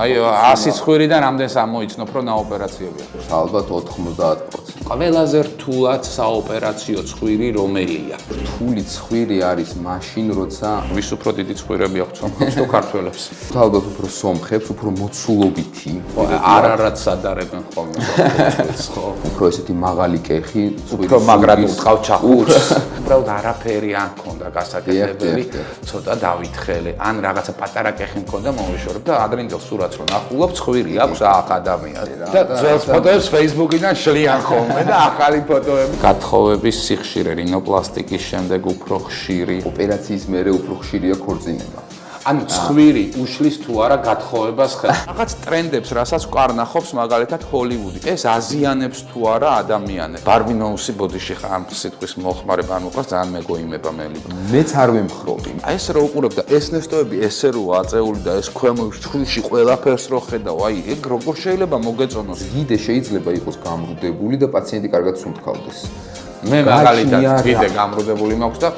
აი 100 ცხვირიდან რამდენს ამოიცნობ რომ ნაოპერაციებია? ალბათ 90%. ყველაზე რთულად საოპერაციო ცხვირი რომელია? რთული ცხვირი არის მაშინ, როცა ვის უფრო დიდი ცხვირები აქვს სომხებს თუ ქართველებს? ალბათ უფრო სომხებს, უფრო მოცულობითი. არარად სადარებენ ხოლმე ცხვირს, ხო? უფრო ესეთი მაღალი კეხი, უფრო მაგრად უწყავ ჩახურს. უბრალოდ არაფერი არ მქონდა გასაკეთებელი, ცოტა დავითხელე. ან რაღაცა პატარა კეხი მქონდა მოვიშორებ და ადრინდელ სურათს რო ნახულობ, ცხვირი აქვს აქ ადამიანი. და ძველს ფოტოებს Facebook-იდან შლიან ხოლმე და ახალი ფოტოები. გათხოვების სიხშირე რინოპლასტიკის შემდეგ უფრო ხშირი. ოპერაციის მერე უფრო ხშირია ქორწინება. ანუ ცხვირი უშლის თუ არა გათხოვებას ხელს. რაღაც ტრენდებს, რასაც ვკარნახობს მაგალითად ჰოლივუდი. ეს აზიანებს თუ არა ადამიანებს. ბარბინოუსი ბოდიში ხარ ამ სიტყვის მოხმარება არ მოყავს, ძალიან მეგოიმება მელი. მეც არ ვემხრობი. აი ეს რო უყურებ და ეს ნესტოები ესე რო აწეული და ეს ქვემოთ ცხვირში ყველაფერს რო ხედავ, აი ეგ როგორ შეიძლება მოგეწონოს? გიდე შეიძლება იყოს გამრუდებული და პაციენტი კარგად სუნთქავდეს. მე მაგალითად გიდე გამრუდებული მაქვს და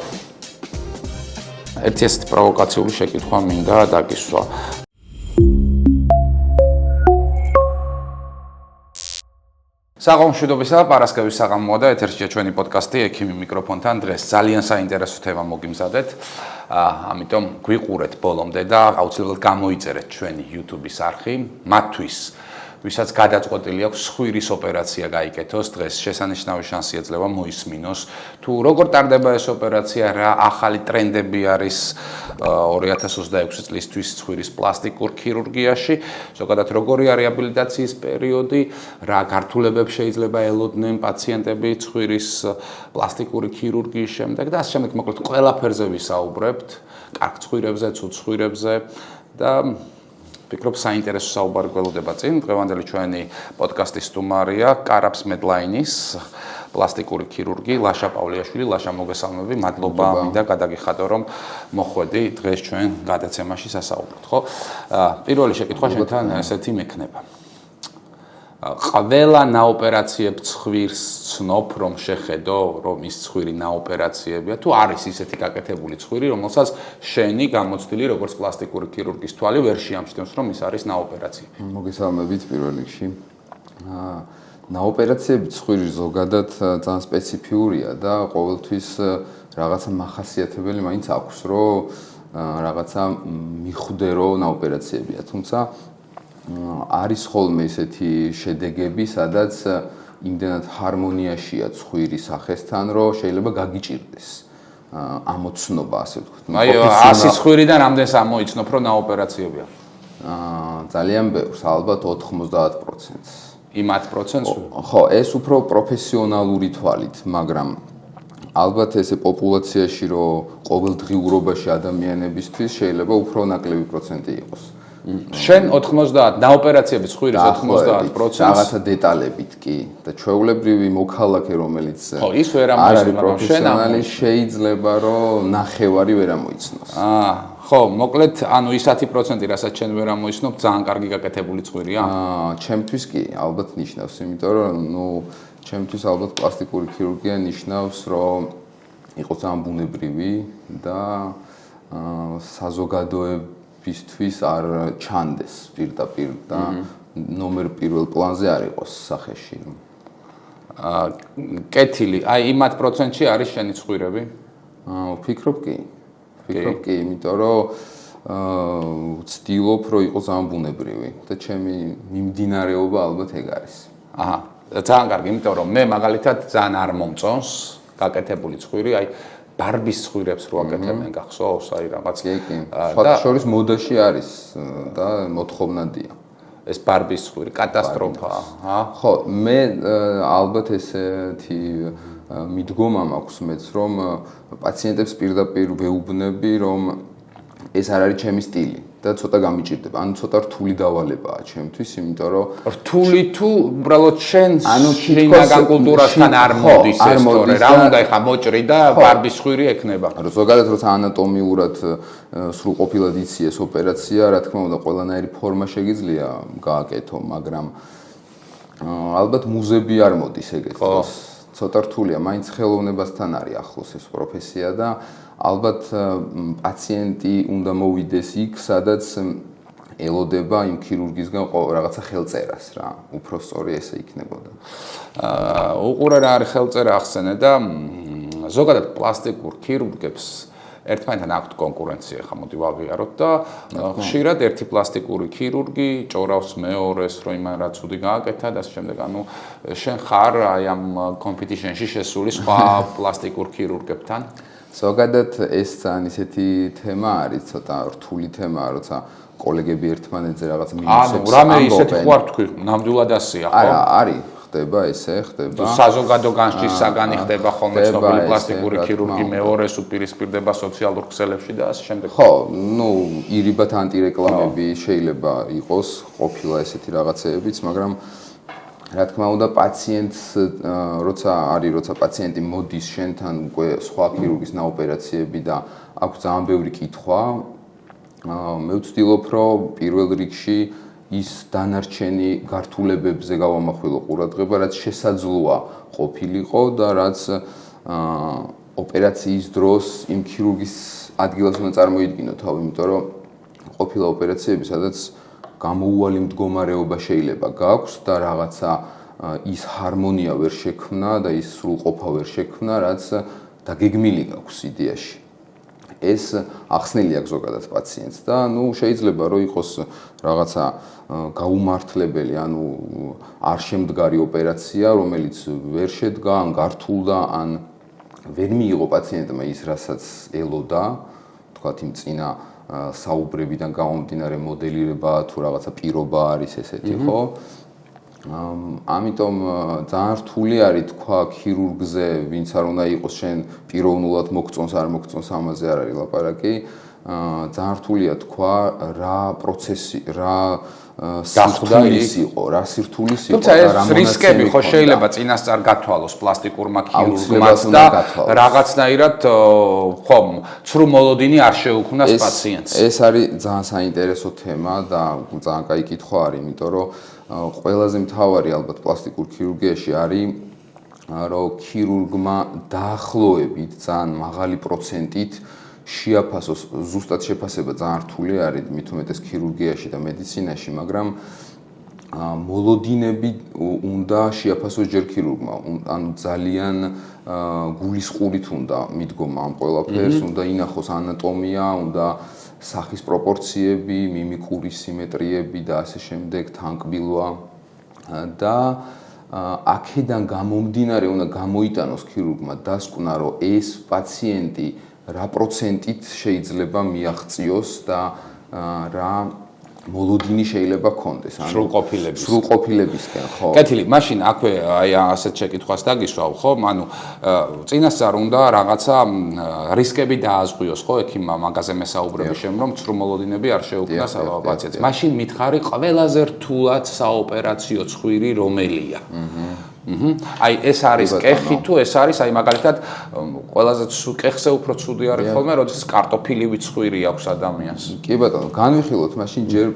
ერთი ესეთი პროვოკაციული შეკითხვა მინდა დაგისვა. საღამომშვიდობისა, პარასკევის საღამოა და ეთერშია ჩვენი პოდკასტი ექიმი მიკროფონთან. დღეს ძალიან საინტერესო თემა მოგიმზადეთ. ამიტომ გვიყურეთ ბოლომდე და აუცილებლად გამოიწერეთ ჩვენი YouTube-ის არხი. მათთვის ვისაც გადაწყვეტილი აქვს სხვირის ოპერაცია გაიკეთოს, დღეს შესანიშნავი შანსი ეძლევა მოისმინოს თუ როგორ ტარდება ეს ოპერაცია, რა ახალი ტრენდები არის 2026 წლისთვის სხვირის პლასტიკურ ქირურგიაში, ზოგადად როგორია რეაბილიტაციის პერიოდი, რა გართულებებს შეიძლება ელოდნენ პაციენტები სხვირის პლასტიკური ქირურგიის შემდეგ და ასე შემდეგ, მოკლედ ყველაფერზე ვისაუბრებთ, კარგ ცხვირებზე, ცუდ ცხვირებზე და ვფიქრობ საინტერესო საუბარი გველოდება წინ. დღევანდელი ჩვენი პოდკასტის სტუმარია კარაფს მედლაინის პლასტიკური ქირურგი ლაშა პავლეაშვილი. ლაშა, მოგესალმები, მადლობა მინდა გადაგიხადო რომ მოხვედი დღეს ჩვენ გადაცემაში სასაუბროთ, ხო? პირველი შეკითხვა შენთან ესეთი მექნება. ყველა ნაოპერაციებ ცხვირს ცნობ რომ შეხედო რომ ის ცხვირი ნაოპერაციებია თუ არის ისეთი გაკეთებული ცხვირი რომელსაც შენი გამოცდილი როგორც პლასტიკური ქირურგის თვალი ვერ შეამჩნევს რომ ის არის ნაოპერაცია. მოგესალმებით პირველ რიგში. ნაოპერაციები ცხვირის ზოგადად ძალიან სპეციფიურია და ყოველთვის რაღაცა მახასიათებელი მაინც აქვს რომ რაღაცა მიხვდე რომ ნაოპერაციებია, თუმცა არის ხოლმე ესეთი შედეგები, სადაც იმდენად ჰარმონიაშია ცხვირი სახესთან, რომ შეიძლება გაგიჭირდეს ამოცნობა, ასე ვთქვათ. აი 100 ცხვირიდან რამდენს ამოიცნობ რომ ნაოპერაციებია? ძალიან ბევრს, ალბათ 90%. იმ 10%-ს? ხო, ეს უფრო პროფესიონალური თვალით, მაგრამ ალბათ ესე პოპულაციაში რომ ყოველდღიურობაში ადამიანებისთვის შეიძლება უფრო ნაკლები პროცენტი იყოს. შენ 90 ნაოპერაციების ცხვირის 90%. რაღაცა დეტალებით კი და ჩვეულებრივი მოქალაქე რომელიც ხო, ის ვერ ამოიცნობს, მაგრამ შენ შეიძლება რომ ნახევარი ვერ ამოიცნოს. ხო, მოკლედ, ანუ ის 10%, რასაც შენ ვერ ამოიცნობ, ძალიან კარგი გაკეთებული ცხვირია? ჩემთვის კი, ალბათ ნიშნავს, იმიტომ რომ ჩემთვის ალბათ პლასტიკური ქირურგია ნიშნავს, რომ იყოს ძალიან ბუნებრივი და საზოგადოებისთვის არ ჩანდეს პირდაპირ და ნომერ პირველ პლანზე არ იყოს სახეში. კეთილი, აი იმ 10%-ში არის შენი ცხვირები? ვფიქრობ კი. იმიტომ რომ ვცდილობ რომ იყოს ძალიან ბუნებრივი და ჩემი მიმდინარეობა ალბათ ეგ არის. აჰა, ძალიან კარგი, იმიტომ რომ მე მაგალითად ძალიან არ მომწონს გაკეთებული ცხვირი, აი ბარბის ცხვირებს რო აკეთებენ გახსოვს, აი რაღაც. კი. სხვა შორის მოდაში არის და მოთხოვნადია. ეს ბარბის ცხვირი კატასტროფაა, ხო, მე ალბათ ესეთი მიდგომა მაქვს მეც რომ პაციენტებს პირდაპირ ვეუბნები რომ ეს არ არის ჩემი სტილი და ცოტა გამიჭირდება. ანუ ცოტა რთული დავალებაა ჩემთვის, იმიტომ რომ რთული თუ უბრალოდ შინაგან კულტურასთან არ მოდის ეს თორე რა უნდა ეხა მოჭრი და ბარბის ცხვირი ექნება. ზოგადად როცა ანატომიურად სრულყოფილად იცი ეს ოპერაცია, რა თქმა უნდა, ყველანაირი ფორმა შეგიძლია გააკეთო, მაგრამ ალბათ მუზები არ მოდის ეგეთ დროს. ცოტა რთულია, მაინც ხელოვნებასთან არის ახლოს ეს პროფესია და ალბათ პაციენტი უნდა მოვიდეს იქ, სადაც ელოდება იმ ქირურგისგან რაღაცა ხელწერას რა. უფრო სწორი ესე იქნებოდა. უყურე რა არის ხელწერა ახსენე და ზოგადად პლასტიკურ ქირურგებს ერთმანეთთან აქვთ კონკურენცია, ხა მოდი ვაღიაროთ და ხშირად ერთი პლასტიკური ქირურგი ჭორავს მეორეს, რომ იმან რა ცუდი გააკეთა და ასე შემდეგ. ანუ შენ ხარ აი ამ კომპეტიშენში შესული სხვა პლასტიკურ ქირურგებთან? ზოგადად ეს ძალიან ისეთი თემა არის, ცოტა რთული თემაა, როცა კოლეგები ერთმანეთზე რაღაც მინუსებს ამბობენ. რამე ისეთი ხო არ თქვი, ნამდვილად ასეა, ხო? არა, არის. ხდება ესე, ხდება. საზოგადო განშტის საგანი ხდება ხოლმე ცნობილი პლასტიკური ქირურგი მეორეს უპირისპირდება სოციალურ ქსელებში და ასე შემდეგ. ხო, ირიბად ანტირეკლამები შეიძლება იყოს, ყოფილა ესეთი რაღაცეებიც, მაგრამ რა თქმა უნდა პაციენტს როცა პაციენტი მოდის შენთან უკვე სხვა ქირურგის ნაოპერაციები და აქვს ძალიან ბევრი კითხვა, მე ვცდილობ რომ პირველ რიგში ის დანარჩენი გართულებებზე გავამახვილო ყურადღება, რაც შესაძლოა ყოფილიყო და რაც ოპერაციის დროს იმ ქირურგის ადგილას უნდა წარმოიდგინო თავი, იმიტომ რომ ყოფილა ოპერაციები, სადაც გამოუვალი მდგომარეობა შეიძლება გაქვს და რაღაცა ის ჰარმონია ვერ შექმნა და ის სრულყოფა ვერ შექმნა, რაც დაგეგმილი გაქვს იდეაში. ეს ახსნელი აქვს ზოგადად პაციენტს და შეიძლება რომ იყოს რაღაცა გაუმართლებელი, არ შემდგარი ოპერაცია, რომელიც ვერ შედგა, ან გართულდა, ან ვერ მიიღო პაციენტმა ის, რასაც ელოდა, თქვათ იმ წინა საუბრებიდან გამომდინარე მოდელირება თუ რაღაცა პირობა არის ესეთი, ხო? ამიტომ ძალიან რთული არის თქვა ქირურგზე, ვინც არ უნდა იყოს შენ პიროვნულად მოგწონს, არ მოგწონს, ამაზე არ არის ლაპარაკი. ძალიან რთულია თქვა რა პროცესი, რა სირთულის იყო, რა სირთულის იყო და რა რისკები ხო შეიძლება წინასწარ გათვალოს პლასტიკურმა ქირურგმაც და რაღაცნაირად ხომ ცრუ მოლოდინი არ შეუქმნას პაციენტს. ეს არის ძალიან საინტერესო თემა და ძალიან კაი კითხვა არის, იმიტომ რომ ყველაზე მთავარი ალბათ პლასტიკურ ქირურგიაში არის რომ ქირურგმა დაახლოებით ძალიან მაღალი პროცენტით შეაფასოს, ზუსტად შეფასება ძალიან რთული არის მით უმეტეს ქირურგიაში და მედიცინაში, მაგრამ მოლოდინები უნდა შეაფასოს ჯერ ქირურგმა, ანუ ძალიან გულისყურით უნდა მიდგომა ამ ყველაფერს, უნდა ინახოს ანატომია, უნდა სახის პროპორციები, მიმიკური სიმეტრიები და ასე შემდეგ, თანკბილვა და აქედან გამომდინარე უნდა გამოიტანოს ქირურგმა დასკვნა, რომ ეს პაციენტი რა პროცენტით შეიძლება მიაღწიოს და რა მოლოდინი შეიძლება ქონდეს, სრულყოფილებისკენ, ხო. კეთილი, მაშინ აქვე აი ასეთ შეკითხვას დაგისვავ, ხო? ანუ წინასწარ უნდა რაღაცა რისკები დააზღვიოს, ხო? ექიმმა მაგაზე მესაუბრების შემდგომ, რომ ცრუმოლოდინები არ შეუქმნას პაციენტს. მაშინ მითხარი ყველაზე რთულად საოპერაციო ცხვირი რომელია? აი ეს არის კეხი თუ ეს არის აი მაგალითად ყველაზე კეხზე უფრო ცუდი არის ხოლმე, როდესაც კარტოფილივი ცხვირი აქვს ადამიანს. კი ბატონო, განვიხილოთ მაშინ ჯერ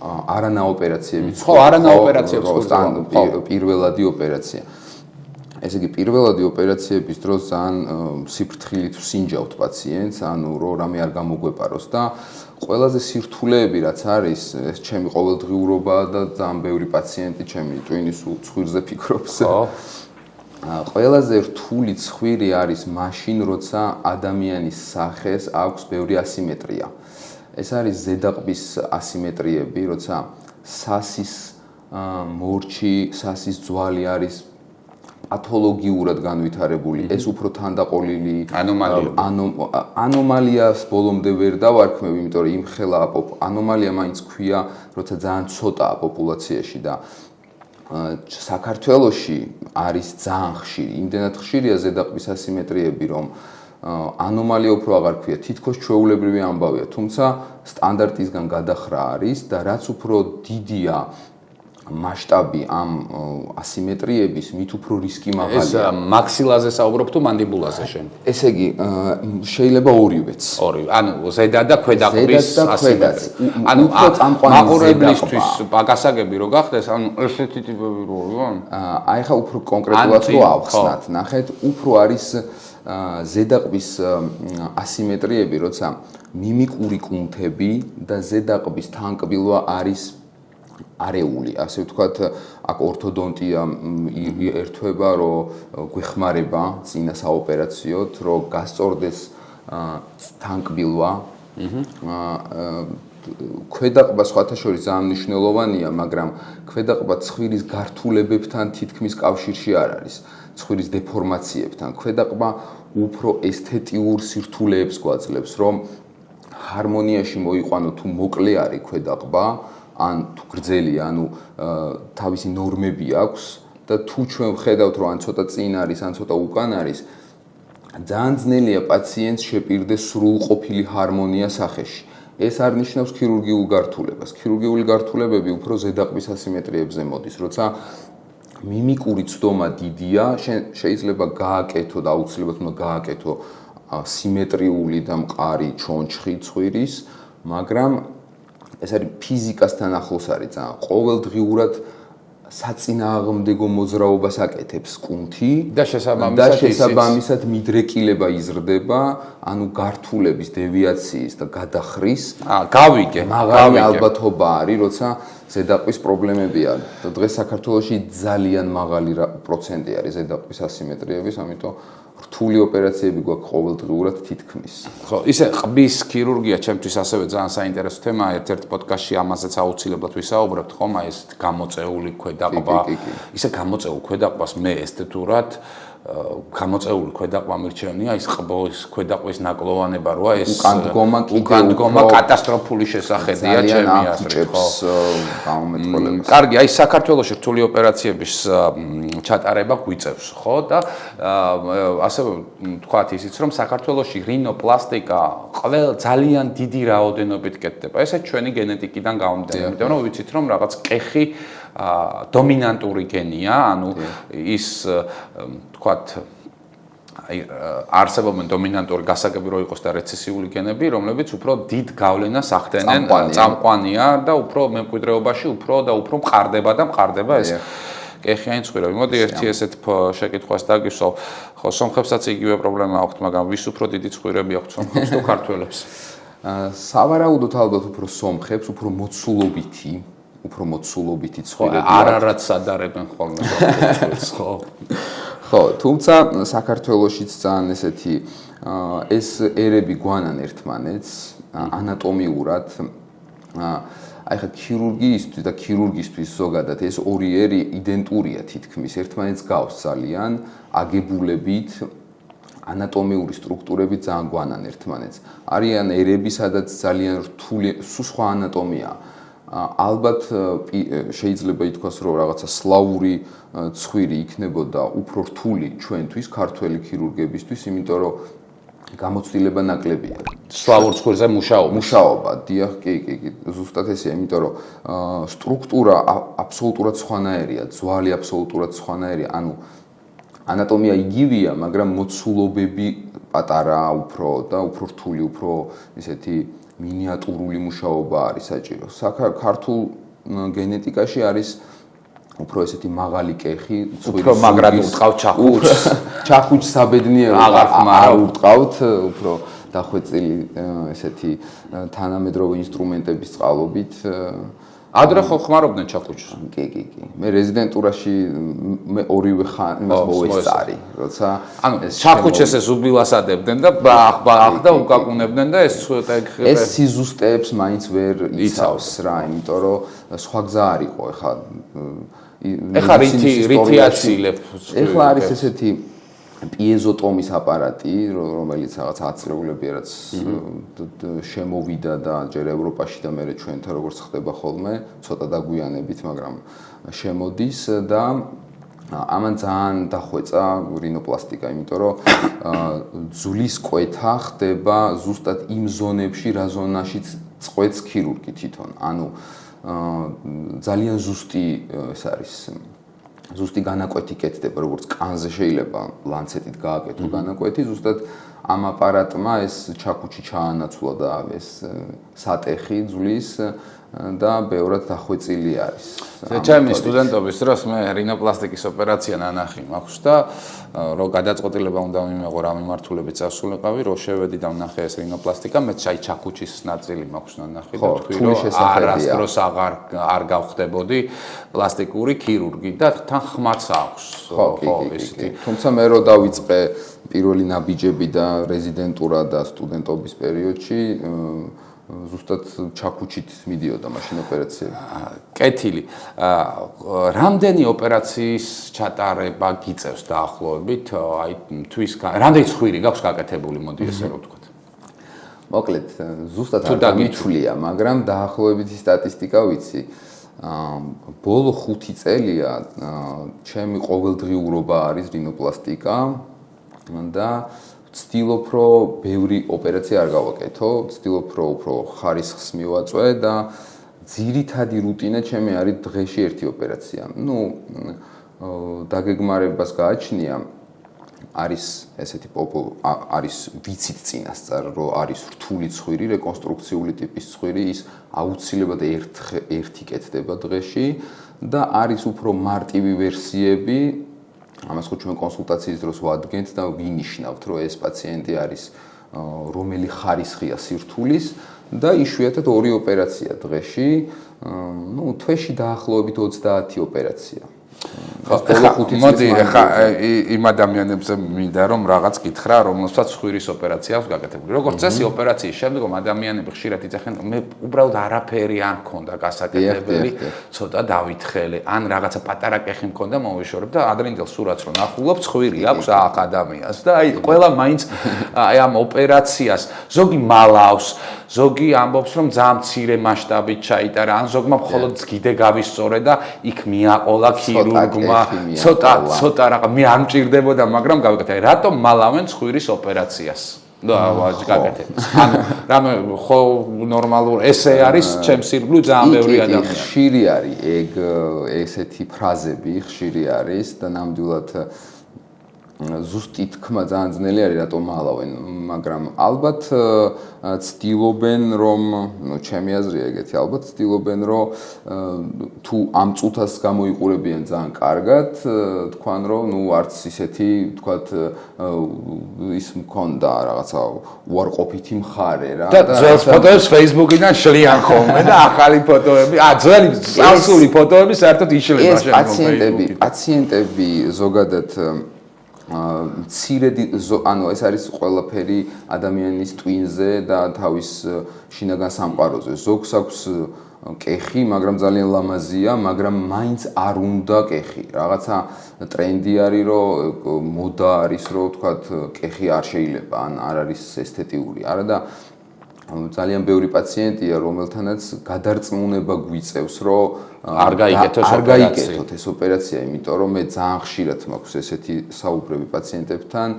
არანაოპერაციები. ხო, არანაოპერაციები პირველადი ოპერაცია. ესე იგი პირველადი ოპერაციების დროს ძალიან სიფრთხილით ვსინჯავთ პაციენტს, რომ რამე არ გამოგვეპაროს და ყველაზე სირთულეები რაც არის, ეს ჩემი ყოველდღიურობაა და ძალიან ბევრი პაციენტი ჩემი ტვინის ცხვირზე ფიქრობს. ხო. ყველაზე რთული ცხვირი არის მაშინ, როცა ადამიანის სახეს აქვს ბევრი ასიმეტრია. ეს არის ზედაყბის ასიმეტრიები, როცა სასის მორჩი, სასის ძვალი არის პათოლოგიურად განვითარებული, ეს უფრო თანდაყოლილი ანომალიას ბოლომდე ვერ დავარქმევ, იმიტომ რომ იმხელა ანომალია მაინც ქვია, როცა ძალიან ცოტაა პოპულაციაში და საქართველოში არის ძალიან ხშირი, იმდენად ხშირია ზედაყბის ასიმეტრიები, რომ ანომალია უფრო აღარ ქვია, თითქოს ჩვეულებრივი ამბავია, თუმცა სტანდარტისგან გადახრა არის და რაც უფრო დიდია მასშტაბი ამ ასიმეტრიების, მით უფრო რისკი მაღალია. ეს მაქსილაზე საუბრობ თუ მანდიბულაზე შენ? ესე იგი, შეიძლება ორივეც. ორივე. ანუ ზედა და ქვედაყბის ასიმეტრია. ანუ მაყურებლისთვის პაგასაგები რო გახდეს, ანუ ესეთი ტიპები რო არის? აი ხა უფრო კონკრეტულად რო ავხსნათ, ნახეთ, უფრო არის ზედაყბის ასიმეტრიები, როცა მიმიკური კუნთები და ზედაყბის თანკბილვა არის არეული, ასე ვთქვათ, აქ ორთოდონტია ერთვება, რომ გვეხმარება წინა საოპერაციოდ, რომ გასწორდეს თანკბილვა. ქვედაყბა სხვათა შორის ძალიან მნიშვნელოვანია, მაგრამ ქვედაყბა ცხვირის გართულებებთან თითქმის კავშირში არ არის, ცხვირის დეფორმაციებთან. ქვედაყბა უფრო ესთეტიურ სირთულეებს გვაძლევს, რომ ჰარმონიაში მოიყვანო თუ მოკლე არის ქვედაყბა, ან თუ გრძელია, ანუ თავისი ნორმები აქვს და თუ ჩვენ ვხედავთ, რომ ან ცოტა წინ არის, ან ცოტა უკან არის, ძალიან ძნელია პაციენტს შეპირდეს სრულყოფილი ჰარმონია სახეში. ეს არ ნიშნავს ქირურგიულ გართულებას. ქირურგიული გართულებები უფრო ზედაყბის ასიმეტრიებზე მოდის, როცა მიმიკური ცდომა დიდია, შეიძლება გააკეთო და აუცილებლად უნდა გააკეთო სიმეტრიული და მყარი ჩონჩხი ცხვირის, მაგრამ ეს არის ფიზიკასთან ახლოს არის ძალიან. ყოველდღიურად საწინააღმდეგო მოძრაობას აკეთებს კუნთი და შესაბამისად მიდრეკილება იზრდება, ანუ გართულების დევიაციის და გადახრის გავიგე. მაღალი ალბათობა არის, როცა ზედაყბის პრობლემებია. დღეს საქართველოში ძალიან მაღალი პროცენტი არის ზედაყბის ასიმეტრიების, ამიტომ რთული ოპერაციები გვაქვს ყოველდღიურად თითქმის. ხო, ისე ყბის ქირურგია ჩემთვის ასევე ძალიან საინტერესო თემაა. ერთ-ერთ პოდკასტში ამაზეც აუცილებლად ვისაუბრებთ, ხომ, აი ეს გამოწეული ქვედაყბა. ისე გამოწეულ ქვედაყბას მე ესთეტურად გამოწეული ქვედაყბა მირჩევნია, ის ყბის ქვედაყბის ნაკლოვანება როა ეს უკანდგომა კატასტროფული შესახედია ჩემი აზრით, ხო. კარგი, აი საქართველოში რთული ოპერაციების ჩატარება გვიწევს, ხო და ასევე თქვათ ისიც რომ საქართველოში რინოპლასტიკა ძალიან დიდი რაოდენობით კეთდება. ესე ჩვენი გენეტიკიდან გამომდინარე, იმიტომ რომ ვიცით რომ რაღაც კეხი დომინანტური გენია, ანუ ის თქვათ აი არსებობენ დომინანტური გასაგები რო იყოს და რეცესიული გენები, რომლებიც უფრო დიდ გავლენას ახდენენ, წამყვანია და უფრო მემკვიდრეობაში უფრო მყარდება და მყარდება ეს კეხიანი ცხვირები. მოდი ერთი ესეთ შეკითხვას დაგისვავ. ხო, სომხებსაც იგივე პრობლემა აქვთ, მაგრამ ვის უფრო დიდი ცხვირები აქვთ, სომხებს თუ ქართველებს? სავარაუდოდ ალბათ უფრო სომხებს, უფრო მოცულობითი ცხვირები. არარად სადარებენ ხოლმე სომხებს, ხო. ხო, თუმცა საქართველოშიც ძალიან ესეთი ეს ერები გვანან ერთმანეთს ანატომიურად. აი ხა ქირურგიისთვის და ქირურგისთვის ზოგადად ეს ორი ერი იდენტურია თითქმის, ერთმანეთს გავს ძალიან აგებულებით, ანატომიური სტრუქტურებით ძალიან გვანან ერთმანეთს. არიან ერები, სადაც ძალიან რთული, სხვა ანატომიაა. ალბათ შეიძლება ითქვას, რომ რაღაცა სლავური ცხვირი იქნებოდა უფრო რთული ჩვენთვის, ქართველი ქირურგებისთვის, იმიტომ რომ გამოცდილება ნაკლებია. სლავურ ცხვირზე მუშაობა, დიახ, კი, ზუსტად ესეა, იმიტომ რომ სტრუქტურა აბსოლუტურად სხვანაირია, ძვალი აბსოლუტურად სხვანაირია, ანუ ანატომია იგივეა, მაგრამ მოცულობები პატარაა უფრო და უფრო რთული, უფრო ისეთი მინიატურული მუშაობა არის საჭირო. ქართულ გენეტიკაში არის უფრო ესეთი მაღალი კეხი, უფრო მაგრად ურტყავთ ჩახუჩს. ჩახუჩს საბედნიეროდ არ ურტყავთ, უფრო დახვეწილი ესეთი თანამედროვე ინსტრუმენტების წყალობით. ადრე ხო ხმარობდნენ ჩახუჩს? კი. მე რეზიდენტურაში მე ორივე იმას მოვესწარი, როცა ანუ ჩახუჩს ეს უბილასადებდნენ და ბახ და უკაკუნებდნენ და ეს ეს სიზუსტეებს მაინც ვერ იცავს რა, იმიტომ რომ სხვა გზა არ იყო, ეხლა რითი აცილებთ? ეხლა არის ესეთი პიეზოტომის აპარატი, რომელიც რაღაც აცრეულებიერად შემოვიდა და ჯერ ევროპაში და მერე ჩვენთან როგორც ხდება ხოლმე, ცოტა დაგვიანებით, მაგრამ შემოდის და ამან ძალიან დახვეწა რინოპლასტიკა, იმიტომ რომ ძვლის კვეთა ხდება ზუსტად იმ ზონებში, რა ზონაშიც წყვეტს ქირურგი თვითონ. ანუ ძალიან ზუსტი ეს არის ზუსტი განაკვეთი კეთდება, როგორც კანზე შეიძლება ლანცეტით გააკეთო განაკვეთი, ზუსტად ამ აპარატმა ეს ჩაქუჩი ჩაანაცვლა და ეს სატეხი ძვლის და ბევრად დახვეწილი არის. ჩემი სტუდენტობის დროს მე რინოპლასტიკის ოპერაცია ნანახი მაქვს და რო გადაწყვეტილება უნდა მიმეღო რა მიმართულებით წასულიყავი, რო შევედი და ვნახე ეს რინოპლასტიკა, მე ჩაიქუჩის ნაწილი მაქვს ნანახი და თქვი რომ არასდროს არ გავხდებოდი პლასტიკური ქირურგი და თან ხმაც აქვს. ხო, ისეთი. თუმცა მე რო დავიწყე პირველი ნაბიჯები და რეზიდენტურა და სტუდენტობის პერიოდში ზუსტად ჩაქუჩით მიდიოდა მაშინ ოპერაციები. კეთილი. რამდენი ოპერაციის ჩატარება გიწევს დაახლოებით? აი თვის რამდენი ცხვირი გაქვს გაკეთებული, მოდი ესე რომ ვთქვათ. მოკლედ, ზუსტად არ გამიჩვლია, მაგრამ დაახლოებითი სტატისტიკა ვიცი. ბოლო 5 წელია ჩემი ყოველდღიურობა არის რინოპლასტიკა და ვცდილობ რომ ბევრი ოპერაცია არ გავაკეთო, ვცდილობ რომ უფრო ხარისხს მივაწვე და ძირითადი რუტინა ჩემი არის დღეში ერთი ოპერაცია. დაგეგმარებას გააჩნია არის ესეთი არის ვიცით წინასწარ რომ არის რთული ცხვირი, რეკონსტრუქციული ტიპის ცხვირი, ის აუცილებლად ერთი კეთდება დღეში და არის უფრო მარტივი ვერსიები. ამას ხო ჩვენ კონსულტაციის დროს ვადგენთ და ვინიშნავთ, რომ ეს პაციენტი არის რომელი ხარისხია სირთულის და იშვიათად 2 ოპერაცია დღეში, თვეში დაახლოებით 30 ოპერაცია. მოდი ხა იმ ადამიანებს მინდა რომ რაღაც გითხრა, რომელსაც ცხვირის ოპერაცია აქვს გაკეთებული. როგორც წესი ოპერაციის შემდგომ ადამიანები ხშირად იცახენ, მე უბრალოდ არაფერი არ მქონდა გასაკეთებელი, ცოტა დავითხელე, ან რაღაცა პატარა კეხი მქონდა, მოვიშორებ და ადრინდელ სურათს რომ ნახულობ, ცხვირი აქვს აქ ადამიანს და აი ყველა მაინც აი ამ ოპერაციას ზოგი მალავს, ზოგი ამბობს რომ ძალიან მცირე მასშტაბით ჩაიტარა, ან ზოგმა მხოლოდ გიდე გავისწორე და იქ მიაყოლა ქირურგმა, ცოტა რაღაც მე არ მჭირდებოდა, მაგრამ გავაკეთე. რატომ მალავენ ცხვირის ოპერაციას? და გაკეთეთ. ანუ რამე ხო ნორმალურ ესე არის ჩემს ირგვლივ ძალიან ბევრი ადამიანი. ხშირი არის ესეთი ფრაზები, ხშირი არის და ნამდვილად ზუსტი თქმა ძალიან ძნელი არის რატომ მალავენ, მაგრამ ალბათ ცდილობენ რომ, ჩემი აზრია ეგეთი, ალბათ ცდილობენ რომ თუ ამ წუთას გამოიყურებიან ძალიან კარგად, თქვან რომ არც ისეთი, თქვათ ის მქონდა რაღაცა უარყოფითი მხარე რა. და ძველ ფოტოებს Facebook-იდან შლიან ხოლმე და ახალი ფოტოები, ძველი წარსული ფოტოები საერთოდ იშლება შემდგომ. პაციენტები ზოგადად მცირედი ანუ ეს არის ყველაფერი ადამიანის ტვინზე და თავის შინაგან სამყაროზე. ზოგს აქვს კეხი, მაგრამ ძალიან ლამაზია, მაგრამ მაინც არ უნდა კეხი. რაღაცა ტრენდი არის, რომ მოდა არის, რომ თქვათ კეხი არ შეიძლება, ან არ არის ესთეტიური. არა და ძალიან ბევრი პაციენტია, რომელთანაც გადარწმუნება გვიწევს, რომ არ გაიგეთოთ ეს ოპერაცია, იმიტომ რომ მე ძალიან ხშირად მაქვს ესეთი საუბრები პაციენტებთან,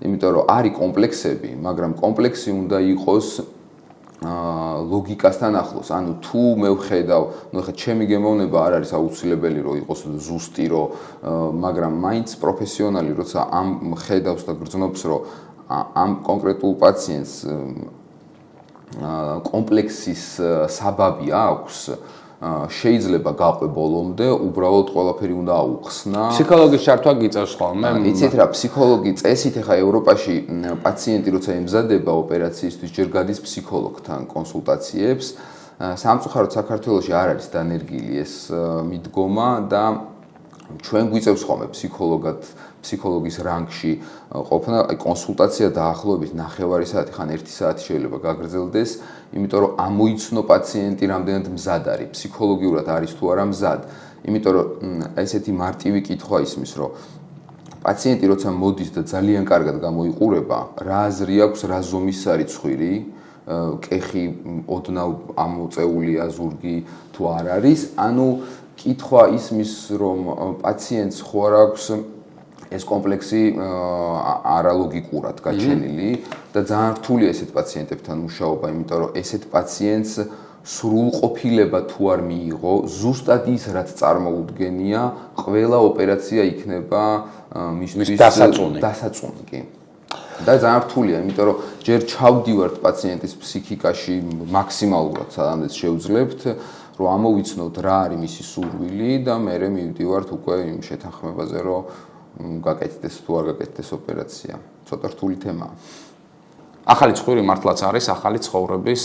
იმიტომ რომ არის კომპლექსები, მაგრამ კომპლექსი უნდა იყოს ლოგიკასთან ახლოს. ანუ თუ მე ვხედავ, ხა ჩემი გემოვნება არ არის აუცილებელი რომ იყოს ზუსტი, მაგრამ მაინც პროფესიონალი როცა ამ ხედავს და გრძნობს, რომ ამ კონკრეტულ პაციენტს კომპლექსის საბაბი აქვს, შეიძლება გაყვე ბოლომდე, უბრალოდ ყველაფერი უნდა აუხსნა. ფსიქოლოგის ჩართვა გიწევს ხოლმე. იცით რა, ფსიქოლოგი წესით ახლა ევროპაში პაციენტი როცა ემზადება ოპერაციისთვის ჯერ გადის ფსიქოლოგთან კონსულტაციებს. სამწუხაროდ საქართველოში არ არის დანერგილი ეს მიდგომა და ჩვენ გვიწევს ხოლმე ფსიქოლოგის რანგში ყოფნა, კონსულტაცია დაახლოებით 9 საათი, ხან 1 საათი შეიძლება გაგრძელდეს, იმიტომ რომ ამოიცნო პაციენტი რამდენად მზად არის, ფსიქოლოგიურად არის თუ არა მზად. იმიტომ რომ ესეთი მარტივი კითხვა ისმის, რომ პაციენტი როცა მოდის და ძალიან კარგად გამოიყურება, რა აზრი აქვს, რა ზომის არის ცხვირი, კეხი ოდნავ ამოწეულია, ზურგი თუ არ არის, ანუ კითხვა ისმის, რომ პაციენტს ხო არ აქვს ეს კომპლექსი არალოგიკურად გაჩენილი და ძალიან რთულია ესეთ პაციენტებთან მუშაობა, იმიტომ რომ ესეთ პაციენტს სრულყოფილება თუ არ მიიღო, ზუსტად ის რაც წარმოუდგენია, ყველა ოპერაცია იქნება მისთვის დასაწუნი კი. და ძალიან რთულია, იმიტომ რომ ჯერ ჩავდივართ პაციენტის ფსიქიკაში მაქსიმალურად სადამდეც შევძლებთ, რომ ამოვიცნოთ რა არის მისი სურვილი და მერე მივდივართ უკვე იმ შეთანხმებაზე, რომ გაკეთდეს თუ არ გაკეთდეს ოპერაცია. ცოტა რთული თემაა. ახალი ცხვირი მართლაც არის ახალი ცხოვრების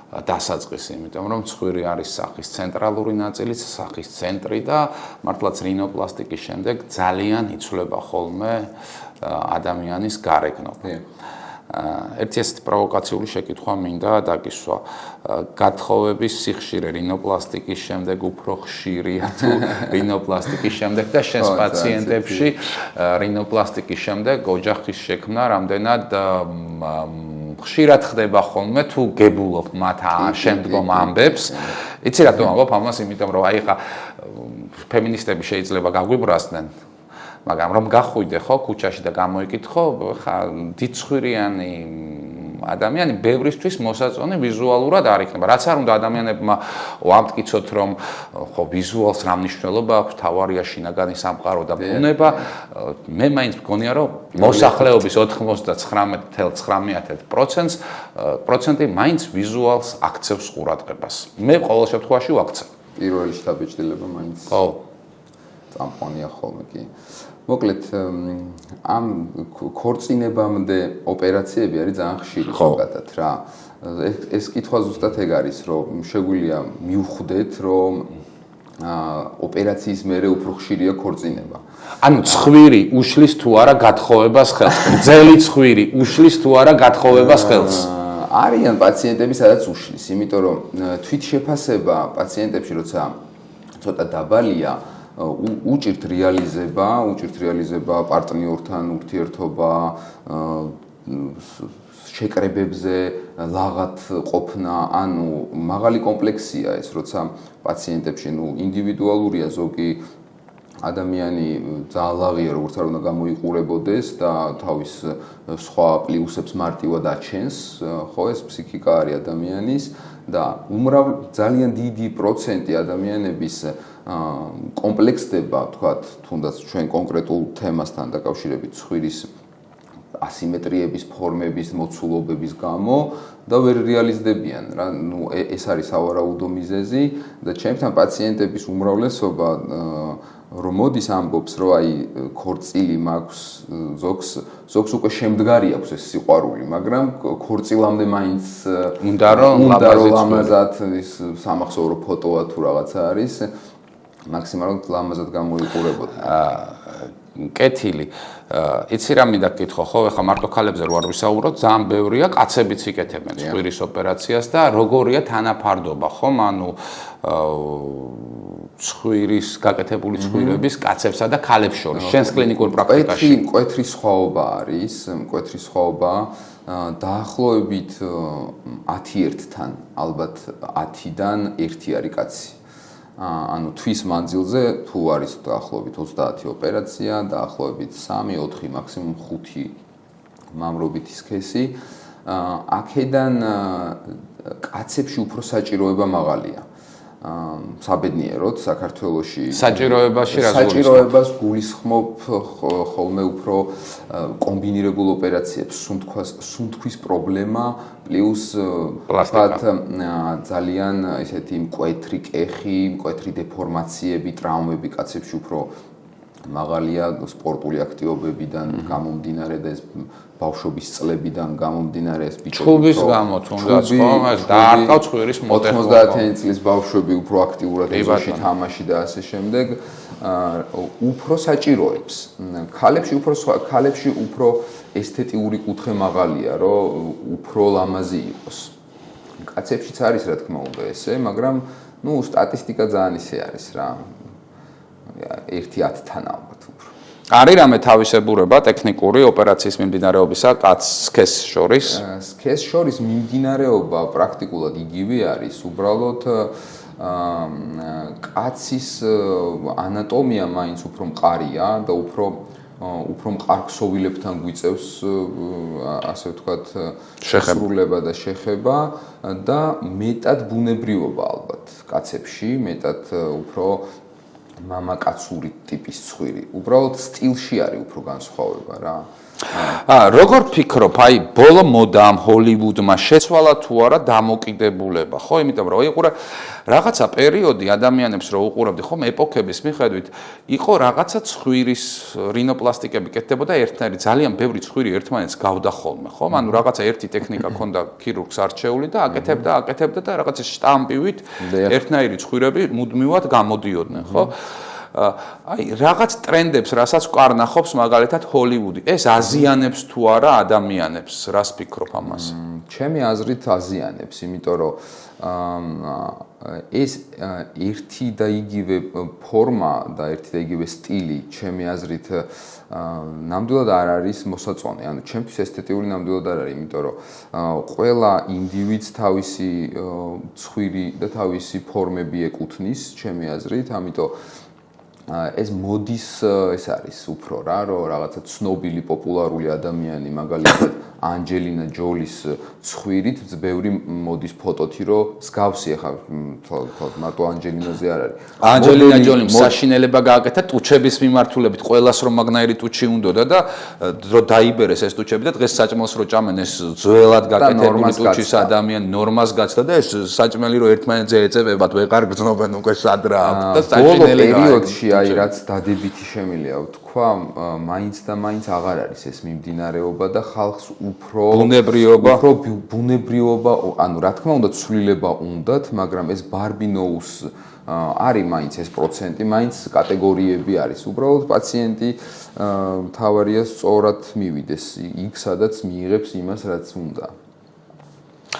დასაწყისი, იმიტომ რომ ცხვირი არის სახის ცენტრალური ნაწილი, სახის ცენტრი და მართლაც რინოპლასტიკის შემდეგ ძალიან იცვლება ხოლმე ადამიანის გარეგნობა. ერთი ესეთი პროვოკაციული შეკითხვა მინდა დაგისვა. გათხოვების სიხშირე რინოპლასტიკის შემდეგ უფრო ხშირია თუ რინოპლასტიკის შემდეგ და შენს პაციენტებში რინოპლასტიკის შემდეგ ოჯახის შექმნა რამდენად ხშირად ხდება ხოლმე თუ გებულობ მათ შემდგომ ამბებს. იცი რატომ ამბობ ამას, იმიტომ რომ აი ხა ფემინისტები შეიძლება გაგვიბრასდნენ, მაგრამ რომ გახვიდე ხო ქუჩაში და გამოიკითხო, ხა დიცხვირიანი ადამიანი ბევრისთვის მოსაწონი ვიზუალურად არ იქნება. რაც არ უნდა ადამიანებმა ვამტკიცოთ, რომ ხო ვიზუალს რა მნიშვნელობა აქვს, თავარია შინაგანი სამყარო და ბუნება, მე მაინც მგონია, რომ მოსახლეობის 99.9% მაინც ვიზუალს აქცევს ყურადღებას. მე ყოველ შემთხვევაში ვაქცევ. პირველი შთაბეჭდილება მაინც. ხო. წამყვანია ხოლმე კი. მოკლედ ამ ქორწინებამდე ოპერაციები არის ძალიან ხშირი ზოგადად რა. ეს კითხვა ზუსტად ეგ არის, რომ შეგვიძლია მივხვდეთ, რომ ოპერაციის მერე უფრო ხშირია ქორწინება. ანუ ცხვირი უშლის თუ არა გათხოვებას ხელს. გრძელი ცხვირი უშლის თუ არა გათხოვებას ხელს. არიან პაციენტები, სადაც უშლის, იმიტომ რომ თვითშეფასება პაციენტებში, როცა ცოტა დაბალია, უჭირთ რეალიზება პარტნიორთან ურთიერთობა, შეკრებებზე ლაღად ყოფნა, ანუ მაღალი კომპლექსია ეს, როცა პაციენტებში ინდივიდუალურია ზოგი ადამიანი ძალიან ლაღია, როგორც არ უნდა გამოიყურებოდეს და თავის სხვა პლუსებს მარტივად აჩენს, ხო, ეს ფსიქიკა არის ადამიანის და ძალიან დიდი პროცენტი ადამიანების კომპლექსდება, თქვათ, თუნდაც ჩვენ კონკრეტულ თემასთან დაკავშირებით ცხვირის ასიმეტრიების, ფორმების, მოცულობების გამო და ვერ რეალიზდებიან რა. ეს არის სავარაუდო მიზეზი და ჩემთან პაციენტების უმრავლესობა რომ მოდის ამბობს, რომ აი ქორწილი მაქვს, ზოგს უკვე შემდგარი აქვს ეს სიყვარული, მაგრამ ქორწილამდე მაინც უნდა რომ ლამაზად ის სამახსოვრო ფოტოა თუ რაღაცა არის, მაქსიმალურად ლამაზად გამოიყურებოდი. კეთილი. იცი რა მინდა გკითხო, ხო, ეხლა მარტო ქალებზე რო არ ვისაუბროთ, ძალიან ბევრია კაცებიც იკეთებენ ცხვირის ოპერაციას და როგორია თანაფარდობა, ხომ? ანუ ცხვირის გაკეთებული ცხვირების კაცებსა და ქალებს შორის შენს კლინიკურ პრაქტიკაში. მკვეთრი სხვაობა არის, მკვეთრი სხვაობა დაახლოებით 10-1-თან, ალბათ 10-დან 1 არის კაცი. ანუ თვის მანძილზე თუ არის დაახლოებით 30 ოპერაცია, დაახლოებით 3-4, მაქსიმუმ 5 მამრობითი სქესი. აქედან კაცებში უფრო საჭიროება მაღალია. საბედნიეროდ საქართველოში საჭიროებაში რა საჭიროებას გულისხმობ ხოლმე უფრო კომბინირებულ ოპერაციებს, სუნთქვის პრობლემა პლუს ძალიან ესეთი მკვეთრი კეხი, მკვეთრი დეფორმაციები, ტრავმები კაცებში უფრო მაღალია სპორტული აქტივობებიდან გამომდინარე და ეს ბავშვობის წლებიდან გამომდინარე ეს ჩხუბის გამო თუნდაც ხომ ეს დაარტყავ ცხვირის მოტეხვა 90-იანი წლის ბავშვები უფრო აქტიურად ეზოში თამაში და ასე შემდეგ უფრო საჭიროებს ქალებში უფრო ესთეტიური კუთხე მაღალია რომ უფრო ლამაზი იყოს კაცებშიც არის რა თქმა უნდა ესე მაგრამ სტატისტიკა ძალიან ისე არის რა 1-10-თან ალბათ უფრო. არის რამე თავისებურება ტექნიკური ოპერაციის მიმდინარეობისა კაცს შორის? სქესს შორის მიმდინარეობა პრაქტიკულად იგივე არის, უბრალოდ კაცის ანატომია მაინც უფრო მყარია და უფრო მყარ ქსოვილებთან გვიწევს ასე ვთქვათ შესრულება და შეხება და მეტად ბუნებრივობა ალბათ კაცებში, მეტად უფრო მამაკაცური ტიპის ცხვირი. უბრალოდ სტილში არის უფრო განსხვავება რა. როგორ ფიქრობ, აი ბოლო მოდამ ჰოლივუდმა შეცვალა თუ არა დამოკიდებულება, ხო? იმიტომ რომ უყურე რაღაცა პერიოდი ადამიანებს რო უყურებდი, ხომ ეპოქების მიხედვით იყო რაღაცა ცხვირის რინოპლასტიკები კეთდებოდა ერთნაირი, ძალიან ბევრი ცხვირი ერთმანეთს გავდა ხოლმე, ხო? ანუ რაღაცა ერთი ტექნიკა ქონდა ქირურგს არჩეული და აკეთებდა და რაღაცა შტამპივით ერთნაირი ცხვირები მუდმივად გამოდიოდნენ, ხო? აი რაღაც ტრენდებს, რასაც ვკარნახობს მაგალითად ჰოლივუდი, ეს აზიანებს თუ არა ადამიანებს, რას ფიქრობ ამას? ჩემი აზრით აზიანებს, იმიტომ რომ ეს ერთი და იგივე ფორმა და ერთი და იგივე სტილი, ჩემი აზრით ნამდვილად არ არის მოსაწონი. ანუ ჩემთვის ესთეტიური ნამდვილად არ არის, იმიტომ რომ ყველა ინდივიდს თავისი ცხვირი და თავისი ფორმები ეკუთვნის, ჩემი აზრით, ამიტომ ეს მოდის ეს არის უფრო რა, რომ რაღაცა ცნობილი პოპულარული ადამიანი, მაგალითად ანჯელინა ჯოლის ცხვირით ბევრი მოდის ფოტოთი, რომ მსგავსი ახლა მარტო ანჯელინაზე არ არის. ანჯელინა ჯოლიმ საშინელება გააკეთა ტუჩების მიმართულებით, ყველას რომ მაგნაირი ტუჩი უნდოდა და რო დაიბერეს ეს ტუჩები და დღეს საჭმელს რო ჭამენ ეს ძველად გაკეთებული ტუჩის ადამიანი ნორმას გაცდა და ეს საჭმელი რო ერთმანეთზე ეწებებათ, ვეღარ გრძნობენ უკვე სად რა აქვს და საჭმელი პერიოდში აი რაც დადებითი შემილია ვთქვა, მაინც და მაინც აღარ არის ეს მიმდინარეობა და ხალხს უფრო ბუნებრიობა, ანუ რა თქმა უნდა ცვლილება უნდათ, მაგრამ ეს ბარბინოუს არის მაინც ეს პროცენტი, მაინც კატეგორიები არის. უბრალოდ პაციენტი თავარია სწორად მივიდეს იქ, სადაც მიიღებს იმას, რაც უნდა.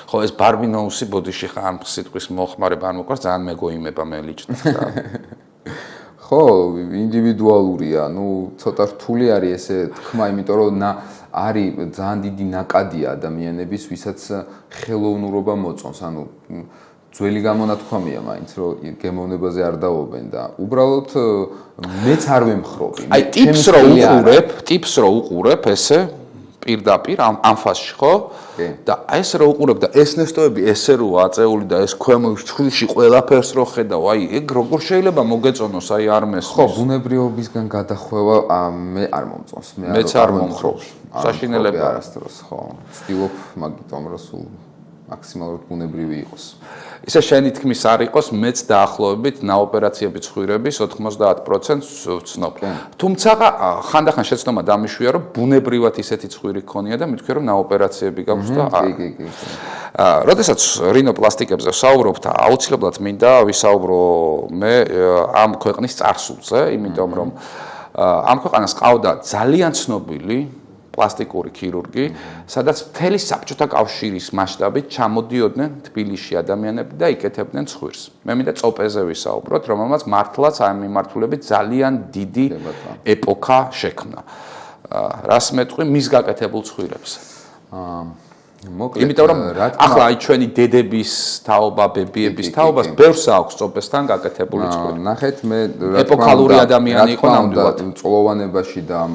ხო, ეს ბარბინოუსი ბოდიში ხარ ამ სიტყვის მოხმარება არ მოყვარს, ძალიან მეგოიმება მე ლიჭდით და ხო, ინდივიდუალურია, ცოტა რთული არის ესე თქმა, იმიტომ რომ არის ძალიან დიდი ნაკადია ადამიანების, ვისაც ხელოვნურობა მოწონს, ძველი გამონათქვამია მაინც, რომ გემოვნებაზე არ დავობენ და უბრალოდ მეც არ ვემხრობი. აი ტიპს რო უყურებ ესე პირდაპირ ამ ფასში, ხო? და ეს რო უყურებ და ეს ნესტოები ესე რო აწეული და ეს ქვემოთ ცხვირში ყველაფერს რო ხედავ, აი ეგ როგორ შეიძლება მოგეწონოს, აი არ მესმის. ხო, ბუნებრიობისგან გადახვევა მე არ მომწონს, მეც არ მომხრობი. საშინელება არასდროს, ხო. ვცდილობ მაგიტომ რომ სულ მაქსიმალურად ბუნებრივი იყოს. ისე შენი თქმის არ იყოს, მეც დაახლოებით ნაოპერაციების ცხვირების 90%-ს ვცნობ. თუმცა ხანდახან შეცდომა დამიშვია, რომ ბუნებრივად ისეთი ცხვირი ქონია და მithქვია, რომ ნაოპერაციები გაქვს და არა. კი. როდესაც რინოპლასტიკებზე ვსაუბრობ და აუცილებლად მინდა ვისაუბრო მე ამ ქვეყნის წარსულზე, იმიტომ რომ ამ ქვეყანას ყავდა ძალიან ცნობილი პლასტიკური ქირურგი, სადაც მთელი საბჭოთა კავშირის მასშტაბით ჩამოდიოდნენ თბილისში ადამიანები და იკეთებდნენ ცხვირს. მე მინდა წოპეზე ვისაუბროთ, რომელმაც მართლაც ამ მიმართულებით ძალიან დიდი ეპოქა შექმნა. რას მეტყვი მის გაკეთებულ ცხვირებს? იმიტომ რომ ახლა აი ჩვენი დედების თაობა, ბებიების თაობას ბევრს აქვს წოპესთან გაკეთებული ცხვირი. ნახეთ, მე ეპოქალური ადამიანი იყო ნამდვილად. წლოვანებაში და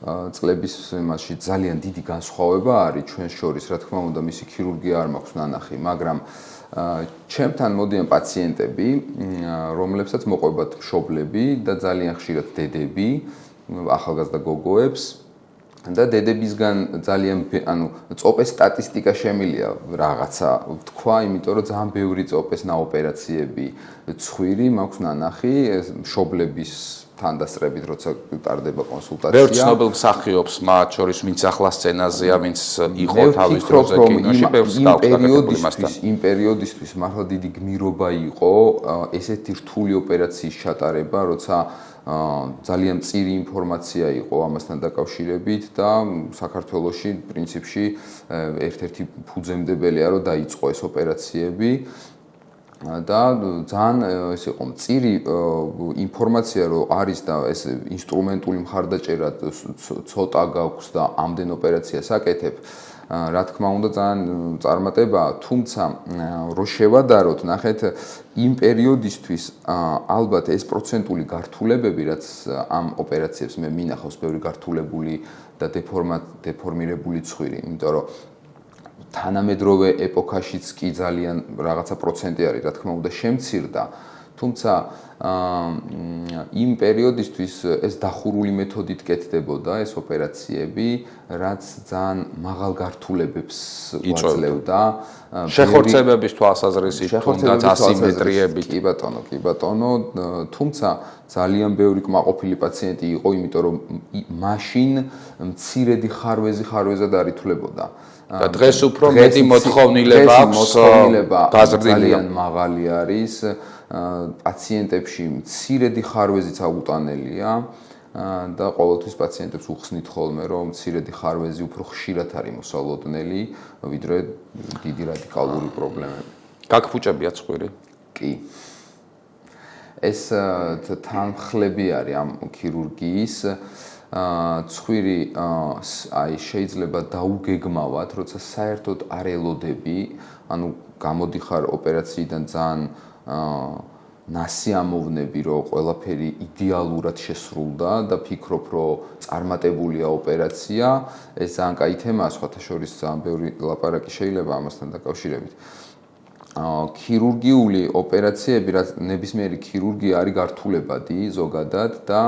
წლების მასში ძალიან დიდი განსხვავება არის ჩვენს შორის, რა თქმა უნდა, მისი ქირურგია არ მაქვს ნანახი, მაგრამ ჩემთან მოდიან პაციენტები, რომლებსაც მოყვებათ მშობლები და ძალიან ხშირად დედები, ახალგაზრდა გოგოებს და დედებისგან ძალიან წოპეს სტატისტიკა შემილია რაღაცა ვთქვა, იმიტომ რომ ძალიან ბევრი წოპეს ნაოპერაციები ცხვირი მაქვს ნანახი, მშობლების თანდასწრებით, როცა ტარდება კონსულტაცია. ბევრ ცნობილ მსახიობს, მათ შორის ვინც ახლა სცენაზეა, ვინც იყო თავის დროზე კინოში, ბევრს გაუხსნა. იმ პერიოდისთვის მართლა დიდი გმირობა იყო ესეთი რთული ოპერაციის ჩატარება, როცა ძალიან მწირი ინფორმაცია იყო ამასთან დაკავშირებით და საქართველოში პრინციპში ერთ-ერთი ფუძემდებელია, რომ დაიწყო ეს ოპერაციები. და ძალიან ეს იყო მწირი ინფორმაცია რომ არის და ეს ინსტრუმენტული მხარდაჭერა ცოტა გაქვს და ამდენ ოპერაციას აკეთებ, რა თქმა უნდა ძალიან წარმატებაა, თუმცა რო შევადაროთ, ნახეთ იმ პერიოდისთვის ალბათ ეს პროცენტული გართულებები, რაც ამ ოპერაციებს მე მინახავს ბევრი გართულებული და დეფორმირებული ცხვირი, იმიტომ რომ თანამედროვე ეპოქაშიც კი ძალიან რაღაცა პროცენტი არის, რა თქმა უნდა, შემცირდა, თუმცა იმ პერიოდისთვის ეს დახურული მეთოდით კეთდებოდა ეს ოპერაციები, რაც ძალიან მაღალ გართულებებს გვაძლევდა. შეხორცებების თვალსაზრისით, თუნდაც ასიმეტრიებით. კი ბატონო, თუმცა ძალიან ბევრი კმაყოფილი პაციენტი იყო, იმიტომ რომ მაშინ მცირედი ხარვეზად არ ითვლებოდა. და დღეს უფრო მეტი მოთხოვნილება აქვს, ძალიან მაღალი არის. პაციენტებში მცირედი ხარვეზიც აუტანელია და ყოველთვის პაციენტებს უხსნით ხოლმე, რომ მცირედი ხარვეზი უფრო ხშირად არის მოსალოდნელი, ვიდრე დიდი რადიკალური პრობლემები. გაგფუჭებიათ ცხვირი? კი. ეს თანხლები არის ამ ქირურგიის. ცხვირი აი შეიძლება დაუგეგმავად, როცა საერთოდ არ ელოდები, ანუ გამოდიხარ ოპერაციიდან ძალიან ნასიამოვნები, რომ ყველაფერი იდეალურად შესრულდა და ფიქრობ, რომ წარმატებულია ოპერაცია. ეს ძალიან კაი თემაა, სხვათა შორის ძალიან ბევრი ლაპარაკი შეიძლება ამასთან დაკავშირებით. ქირურგიული ოპერაციები, რაც ნებისმიერი ქირურგია არის გართულებადი ზოგადად და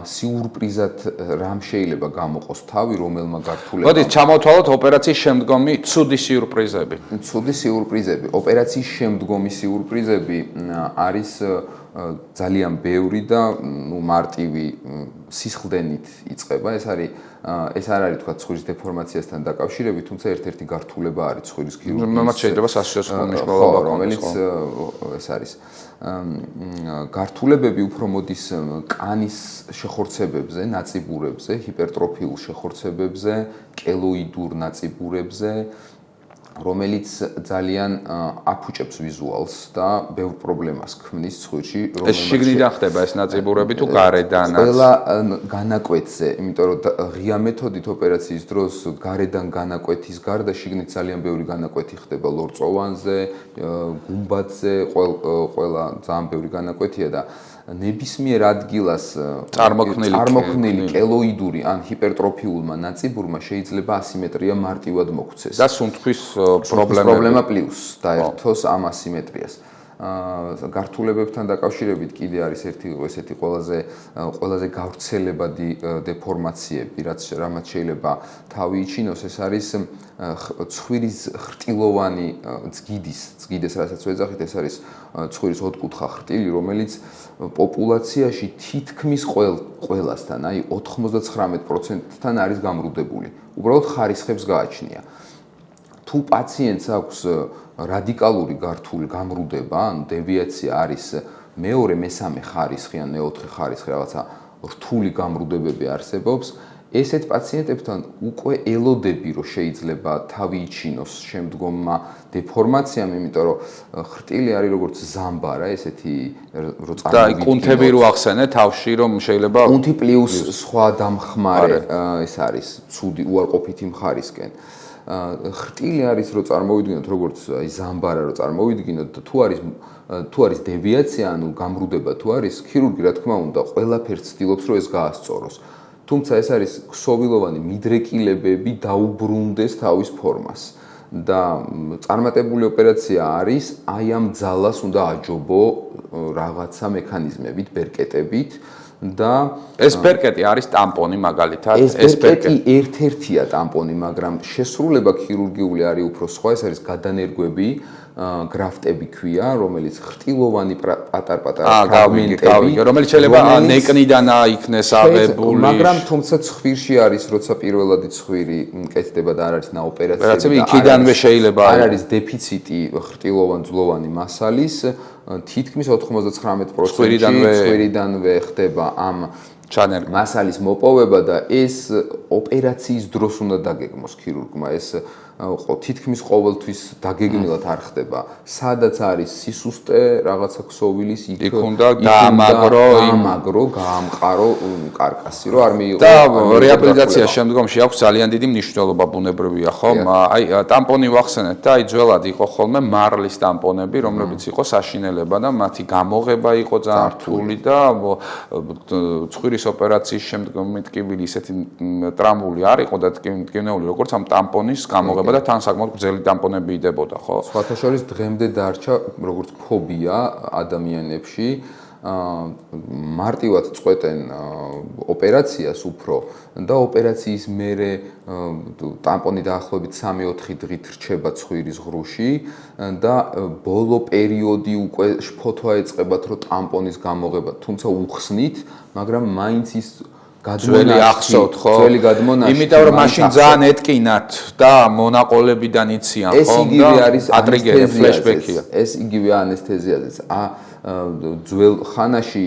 სიურპრიზად რამ შეიძლება გამოყოს თავი, რომელმა გართულებამ. მოდით ჩამოვთვალოთ ოპერაციის შემდგომი ცუდი სიურპრიზები. ცუდი სიურპრიზები, ოპერაციის შემდგომი სიურპრიზები არის ძალიან ბევრი და მარტივი სისხლდენით იწყება. ეს არ არის თქვა ცხვირის დეფორმაციასთან დაკავშირებით, თუმცა ერთ-ერთი გართულება არის ცხვირის ქირურგიის. მათ შეიძლება სასიცოცხლო მნიშვნელობა რომელიც ეს არის. გართულებები უფრო მოდის კანის შეხორცებებზე, ნაწიბურებზე, ჰიპერტროფიულ შეხორცებებზე, კელოიდურ ნაწიბურებზე, რომელიც ძალიან აფუჭებს ვიზუალს და ბევრ პრობლემას ქმნის ცხვირში, ეს შიგნიდან ხდება ეს ნაწიბურები თუ გარედანაც? ყველა განაკვეთზე, იმიტომ რომ ღია მეთოდით ოპერაციის დროს გარედან განაკვეთის გარდა შიგნით ძალიან ბევრი განაკვეთი ხდება ლორწოვანზე, გუმბათზე, ყველა ძალიან ბევრი განაკვეთია და ნებისმიერ ადგილას წარმოქმნილი კელოიდური ან ჰიპერტროფიულმა ნაწიბურმა შეიძლება ასიმეტრია მარტივად მოგვცეს. და სუნთქვის პრობლემა პლუს დაერთოს ამ ასიმეტრიას. გართულებებთან დაკავშირებით კიდე არის ესეთი ყველაზე გავრცელებადი დეფორმაციები, რამაც შეიძლება თავი იჩინოს, ეს არის ცხვირის ხრტილოვანი ძგიდეს, რასაც ვეძახით, ეს არის ცხვირის ოთხკუთხა ხრტილი, რომელიც პოპულაციაში თითქმის ყველასთან, აი 99%-თან არის გამრუდებული. უბრალოდ ხარისხებს გააჩნია. თუ პაციენტს აქვს რადიკალური გართული გამრუდება, ანუ დევიაცია არის მეორე, მესამე ხარისხი ან მეოთხე ხარისხი, რაღაცა რთული გამრუდებები არსებობს, ესეთ პაციენტებთან უკვე ელოდები, რომ შეიძლება თავი იჩინოს შემდგომმა დეფორმაციამ, იმიტომ რომ ხრტილი არის როგორც ზამბარა, ესეთი რო წარმოვიდგინოთ. და კუნთები რო ახსენე თავში, რომ შეიძლება კუნთი პლუს სხვა დამხმარე ეს არის ცუდი უარყოფითი მხარისკენ. ხრტილი არის რო წარმოვიდგინოთ როგორც აი ზამბარა რო წარმოვიდგინოთ და თუ არის დევიაცია, ანუ გამრუდება თუ არის, ქირურგი რა თქმა უნდა ყველაფერს ცდილობს რომ ეს გაასწოროს. თუმცა ეს არის ქსოვილოვანი მიდრეკილებები დაუბრუნდეს თავის ფორმას და წარმატებული ოპერაცია არის აი ამ ძალას უნდა აჯობო რაღაცა მექანიზმებით, ბერკეტებით და ეს ბერკეტი არის ტამპონი მაგალითად. ეს ბერკეტი ერთ-ერთია ტამპონი, მაგრამ შესრულება ქირურგიული არის უფრო სხვა, ეს არის გადანერგვები, გრაფტები ქვია, რომელიც ხრტილოვანი პატარ-პატარა ფრაგმენტები, რომელიც შეიძლება ნეკნიდან აიქნეს აღებული. მაგრამ თუმცა ცხვირში არის, როცა პირველადი ცხვირი კეთდება და არ არის ნაოპერაციები, იქიდანვე შეიძლება არ არის დეფიციტი ხრტილოვან-ძვლოვანი მასალის, თითქმის 99%-ში ცხვირიდანვე ხდება ამ მასალის მოპოვება და ეს ოპერაციის დროს უნდა დაგეგმოს ქირურგმა. ეს თითქმის ყოველთვის დაგეგმილად არ ხდება. სადაც არის სისუსტე, რაღაცა ქსოვილის იქ უნდა დაამაგრო, გაამყარო კარკასი, რომ არ მიიღო. და რეაბილიტაციის შემდგომში აქვს ძალიან დიდი მნიშვნელობა, ბუნებრივია, ხომ? აი ტამპონი ვახსენეთ და აი ძველად იყო ხოლმე მარლის ტამპონები, რომლებიც იყო საშინელება და მათი გამოღება იყო ძალიან რთული და ცხვირის ოპერაციის შემდგომი ტკივილი ისეთი ტრამული არ იყო და ტკივნეული როგორც ამ ტამპონის გამოღება და თან საკმაოდ გრძელი ტამპონები იდებოდა, ხო? სხვათა შორის დღემდე დარჩა როგორც ფობია ადამიანებში, მარტივად წყვეტენ ოპერაციას უფრო და ოპერაციის მერე ტამპონი დაახლოებით 3-4 დღით რჩება ცხვირის ღრუში და ბოლო პერიოდი უკვე შფოთვა ეწყებათ, რომ ტამპონის გამოღება, თუმცა უხსნით, მაგრამ მაინც ის ძველი ახსოვთ, ხო? ძველი გადმონაშთი. იმიტომ რომ მაშინ ძალიან ეტკინათ და მონაყოლებიდან იციან, ხო? და ატრიგერი ფლეშბექია. ეს იგივე ანესთეზიაზეც. ძველ ხანაში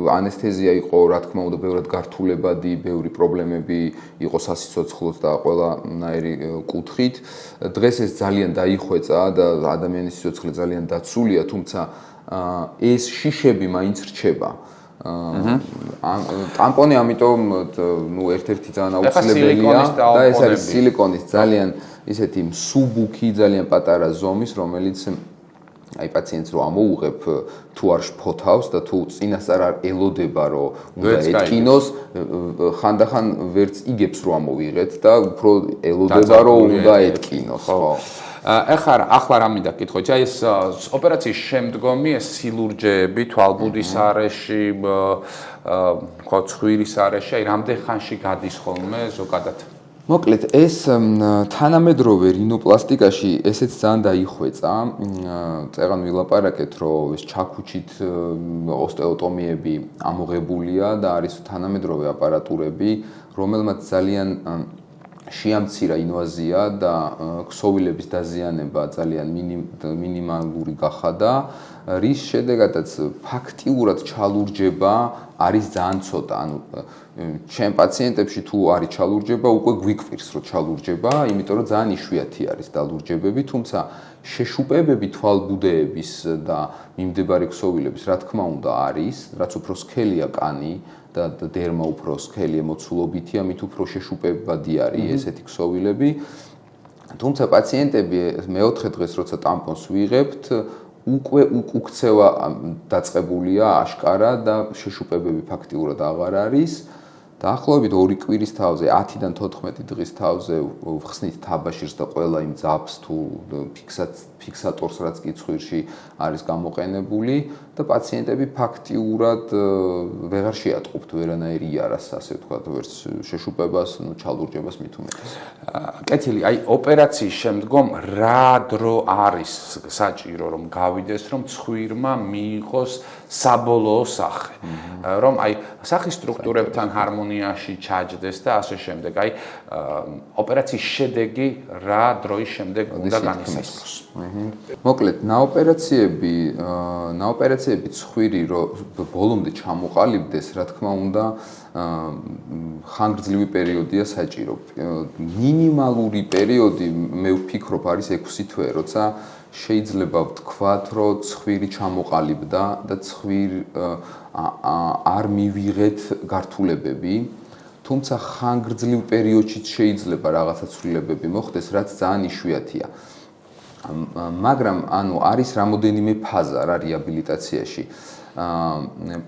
ანესთეზია იყო, რა თქმა უნდა, ბევრად გართულებადი, ბევრი პრობლემები იყო სასიცოცხლოდ და ყველანაირი კუთხით. დღეს ეს ძალიან დაიხვეწა და ადამიანის სიცოცხლე ძალიან დაცულია, თუმცა ეს შიშები მაინც რჩება. ტამპონი ამიტომ ერთ-ერთი ძალიან აუცილებელია და ეს არის სილიკონის ძალიან ისეთი მსუბუქი, ძალიან პატარა ზომის, რომელიც აი პაციენტს რო ამოუღებ თუ არ შფოთავს და თუ წინასწარ არ ელოდება რომ უნდა ეტკინოს, ხანდახან ვერც იგებს რომ ამოვიღეთ და უფრო ელოდება რომ უნდა ეტკინოს, ხო? ახლა რა მინდა კითხოთ, აი ეს ოპერაციის შემდგომი ეს სილურჯეები თვალბუდის არეში, ხო, ცხვირის არეში, აი რამდენ ხანში გადის ხოლმე ზოგადად? მოკლედ, ეს თანამედროვე რინოპლასტიკაში ესეც ძალიან დაიხვეწა. წეგან ვილაპარაკეთ, რომ ეს ჩაქუჩით ოსტეოტომიები ამოღებულია და არის თანამედროვე აპარატურები, რომელმაც ძალიან შეამცირა ინვაზია და ქსოვილების დაზიანება ძალიან მინიმალური გახადა, რის შედეგადაც ფაქტიურად ჩალურჯება არის ძალიან ცოტა. ანუ ჩემ პაციენტებში თუ არის ჩალურჯება, უკვე გვიკვირს რომ ჩალურჯება, იმიტომ რომ ძალიან იშვიათი არის დალურჯებები, თუმცა შეშუპებები თვალბუდეების და მიმდებარე ქსოვილების, რა თქმა უნდა, არის, რაც უფრო სქელია კანი და დერმა უფრო სქელი მოცულობითია, მით უფრო შეშუპებადი არის ესეთი ქსოვილები. თუმცა პაციენტები მეოთხე დღეს როცა ტამპონს ვიღებთ, უკვე უკუქცევა დაწყებულია აშკარა და შეშუპებები ფაქტიურად აღარ არის. დაახლოებით 2 კვირის თავზე, 10-დან 14 დღის თავზე ვხსნით თაბაშირს და ყველა იმ ძაფს თუ ფიქსატორს, რაც კიცხვირში არის გამოყენებული და პაციენტები ფაქტიურად ვეღარ შეატყობთ ვერანაირი იარას, ასე ვთქვათ, ვერც შეშუპებას, ნუ ჩალურჯებას მით უმეტეს. კეთილი, აი ოპერაციის შემდგომ რა დრო არის საჭირო რომ გავიდეს, რომ ცხვირმა მიიღოს საბოლოო სახე, რომ აი სახის სტრუქტურებთან ჰარმონიაში ჩაჯდეს და ასე შემდეგ. აი ოპერაციის შედეგი რა დროის შემდეგ უნდა განისაზღვროს. მოკლედ, ნაოპერაციები ცხვირი რო ბოლომდე ჩამოყალიბდეს, რა თქმა უნდა, ხანგრძლივი პერიოდია საჭირო. მინიმალური პერიოდი მე ვფიქრობ არის 6 თვე, როცა შეიძლება ვთქვათ, რომ ცხვირი ჩამოყალიბდა და არ მივიღეთ გართულებები, თუმცა ხანგრძლივ პერიოდშიც შეიძლება რაღაცა ცვლილებები მოხდეს, რაც ძალიან იშვიათია. მაგრამ ანუ არის რამოდენიმე ფაზა რა რეაბილიტაციაში.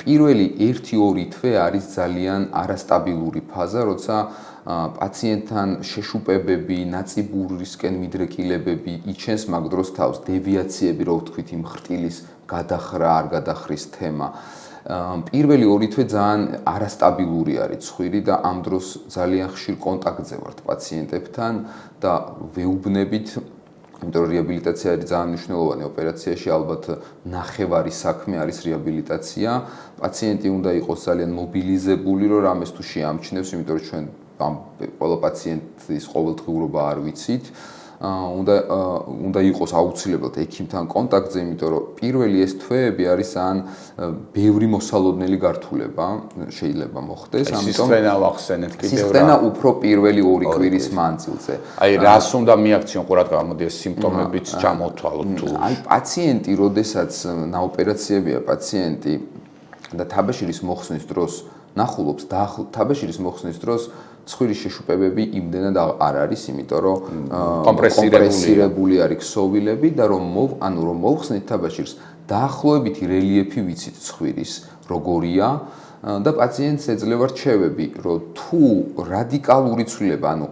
პირველი 1-2 თვე არის ძალიან არასტაბილური ფაზა, როცა პაციენტთან შეშუპებები, ნაწიბურისკენ მიდრეკილებები იჩენს მაგ დროს თავს, დევიაციები, რო ვთქვით, იმ ხრტილის გადახრა, არ გადახრის თემა. პირველი 2 თვე ძალიან არასტაბილური არის ცხვირი და ამ დროს ძალიან ხშირ კონტაქტზე ვართ პაციენტებთან და ვეუბნებით, იმიტომ რომ რეაბილიტაცია არის ძალიან მნიშვნელოვანი ოპერაციაში, ალბათ ნახევარი საქმე არის რეაბილიტაცია. პაციენტი უნდა იყოს ძალიან მობილიზებული, რომ რამეს თუ შეამჩნევს, იმიტომ რომ ჩვენ ამ ყველა პაციენტის ყოველდღიურობა არ ვიცით. უნდა იყოს აუცილებლად ექიმთან კონტაქტზე, იმიტომ რომ პირველი ეს თვეები არის ძალიან ბევრი მოსალოდნელი გართულება შეიძლება მოხდეს, ამიტომ სისხლენა ვახსენეთ კიდევ რა. სისხლენა უფრო პირველი 2 კვირის მანძილზე. აი რას უნდა მიაქციონ ყურადღება, მოდი ეს სიმპტომებიც ჩამოთვალოთ თუ. აი პაციენტი, როდესაც ნაოპერაციებია პაციენტი და თაბაშირის მოხსნის დროს ნახულობს და თაბაშირის მოხსნის დროს ცხვირის შეშუპებები იმდენად არ არის, იმიტომ რომ კომპრესირებული არის ქსოვილები და რომ მოვხსნით თაბაშირს, დაახლოებითი რელიეფი ვიცით ცხვირის როგორია და პაციენტს ეძლევა რჩევები, რომ თუ რადიკალური ცვლილება, ანუ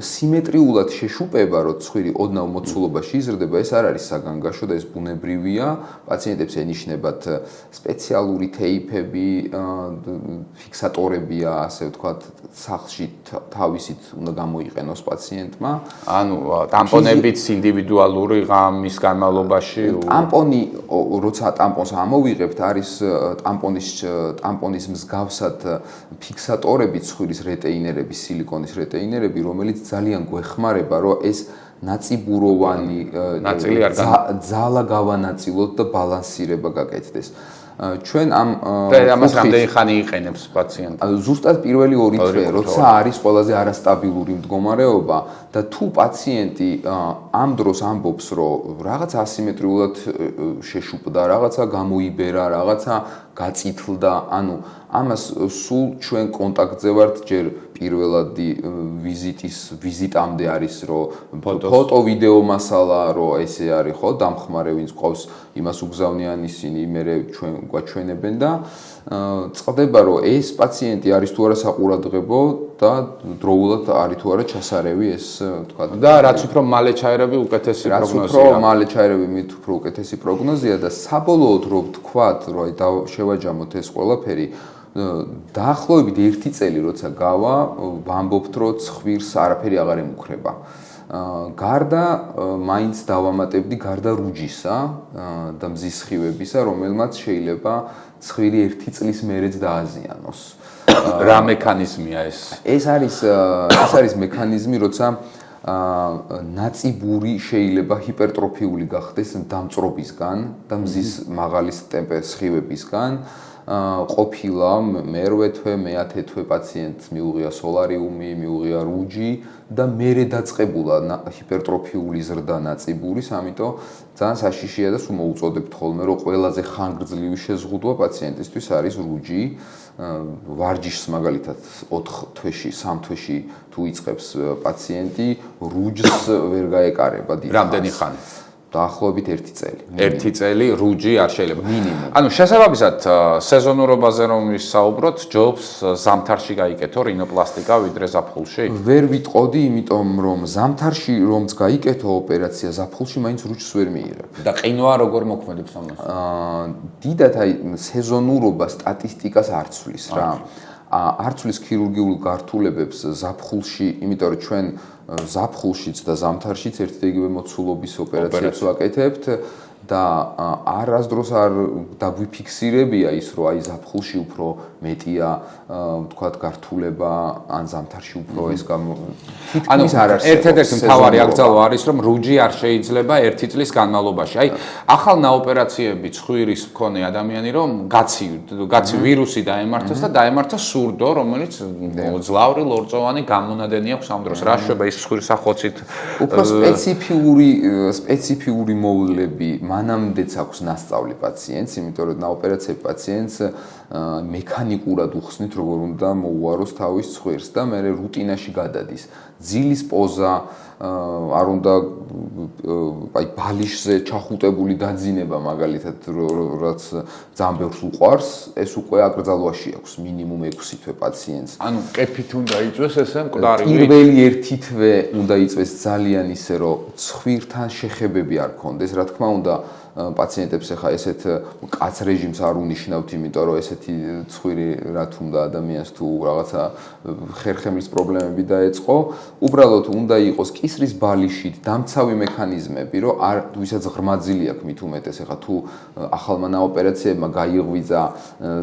სიმეტრიულად შეშუპება, რომ ცხვირი ოდნავ მოცულობაში იზრდება, ეს არ არის საგანგაშო და ეს ბუნებრივია. პაციენტებს ენიშნებათ სპეციალური თეიფები, ფიქსატორებია, ასე ვთქვათ, სახლში თავისით უნდა გამოიყენოს პაციენტმა. ანუ ტამპონებიც ინდივიდუალური ღამის განმავლობაში ტამპონი, როცა ტამპონს ამოვიღებთ, არის ტამპონის მსგავსად ფიქსატორები, ცხვირის რეტეინერები, სილიკონის რეტეინერები, რომელიც ძალიან გვეხმარება, რომ ეს ნაწიბუროვანი ნაწილი არ ძალა გავანაწილოთ და ბალანსირება გაკეთდეს. ჩვენ ამას რამდენი ხანი იყენებს პაციენტი? ზუსტად პირველი 2 თვე, როცა არის ყველაზე არასტაბილური მდგომარეობა და თუ პაციენტი ამ დროს ამბობს, რომ რაღაც ასიმეტრიულად შეშუპდა, რაღაცა გამოიბერა, რაღაცა გაწითლდა, ანუ ამას სულ ჩვენ კონტაქტზე ვართ, ჯერ პირველადი ვიზიტამდე არის, რომ ფოტო, ვიდეო მასალა, რომ ესე არის, ხო, დამხმარე ვინც ყავს, იმას უგზავნიან ისინი, მერე ჩვენ გვაჩვენებენ და წყდება, რომ ეს პაციენტი არის თუ არა საყურადღებო და დროულად არის თუ არა ჩასარევი ეს, თქვა და რაც უფრო მალე ჩაერევი, უკეთესი პროგნოზია. რაც უფრო მალე ჩაერევი, მით უფრო უკეთესი პროგნოზია და საბოლოოდ რომ ვთქვათ, რომ შევაჯამოთ ეს ყველაფერი, დაახლოებით 1 წელი როცა გავა, ვამბობთ, რომ ცხვირს არაფერი აღარ ემუქრება. გარდა მაინც დავამატებდი გარდა რუჯისა და მზის სხივებისა, რომელმაც შეიძლება ცხვირი 1 წლის მერეც დააზიანოს. რა მექანიზმია ეს? ეს არის მექანიზმი, როცა ნაწიბური შეიძლება ჰიპერტროფიული გახდეს დამწრობისგან და მზის მაღალი სხივებისგან. ყოფილა მერვე თვე, მე-10 თვე პაციენტს მიუღია სოლარიუმი, მიუღია რუჯი და მერე დაწყებულა ჰიპერტროფიული ზრდა ნაწიბურის, ამიტომ ძალიან საშიშია და სულ მოუწოდებთ ხოლმე, რომ ყველაზე ხანგრძლივი შეზღუდვა პაციენტისთვის არის რუჯი. ვარჯიშს მაგალითად 4 თვეში, 3 თვეში თუ იწყებს პაციენტი, რუჯს ვერ გაეკარება დიდ ხანს. რამდენი ხანი? დაახლოებით 1 წელი. 1 წელი რუჯი არ შეიძლება. მინიმუმ. ანუ შესაბამისად სეზონურობაზე რომ ვისაუბროთ, ჯობს ზამთარში გაიკეთო რინოპლასტიკა ვიდრე ზაფხულში? ვერ ვიტყოდი, იმიტომ რომ ზამთარში რომც გაიკეთო ოპერაცია, ზაფხულში მაინც რუჯს ვერ მიიღებ. და ყინვა როგორ მოქმედებს ამას? დიდად სეზონურობა სტატისტიკას არ ცვლის რა. არ ცვლის ქირურგიულ გართულებებს ზაფხულში, იმიტომ რომ ჩვენ ზაფხულშიც და ზამთარშიც ერთი და იგივე მოცულობის ოპერაციებს ვაკეთებთ და არასდროს არ დაგვიფიქსირებია ის, რომ აი ზაფხულში უფრო მეტია, ვთქვათ, გართულება, ან ზამთარში უფრო ეს თითქმის არ არსებობს. ერთ-ერთი მთავარი აკრძალვა არის, რომ რუჯი არ შეიძლება 1 წლის განმავლობაში. აი, ახალ ნაოპერაციები ცხვირის მქონე ადამიანი რომ გაცი ვირუსი დაემართოს და დაემართოს სურდო, რომელიც ძლავრი ლორწოვანი გამონადენი აქვს ამ დროს. რა შვება ის ცხვირის ახოცით? უფრო სპეციფიური მოვლები მანამდეც აქვს ნასწავლი პაციენტს, იმიტომ რომ ნაოპერაციები პაციენტს მექანიკურად უხსნით, როგორ უნდა მოუაროს თავის ცხვირს და მე რუტინაში გადადის. ძილის პოზა, არ უნდა აი ბალიშზე ჩახუტებული დაძინება მაგალითად, რაც ძალიან ბევრს უყვარს, ეს უკვე აკრძალვაში აქვს მინიმუმ 6 თვე პაციენტს. ანუ კეფით უნდა იწვეს ესე მკვდარი. პირველი 1 თვე უნდა იწვეს ძალიან ისე, რომ ცხვირთან შეხებები არ ქონდეს, რა თქმა უნდა, პაციენტებს ახლა ესეთ კაც რეჟიმს არ უნიშნავთ, იმიტომ რომ ესეთი ცხვირი რა თქმა ადამიანს თუ რაღაცა ხერხემლის პრობლემები დაეწყო, უბრალოდ უნდა იყოს კისრის ბალიშით დამცავი მექანიზმები, რომ ვისაც ღრმაძილი აქვს მით უმეტეს, ახლა თუ ახალმა ნაოპერაციებმა გაიღვიძა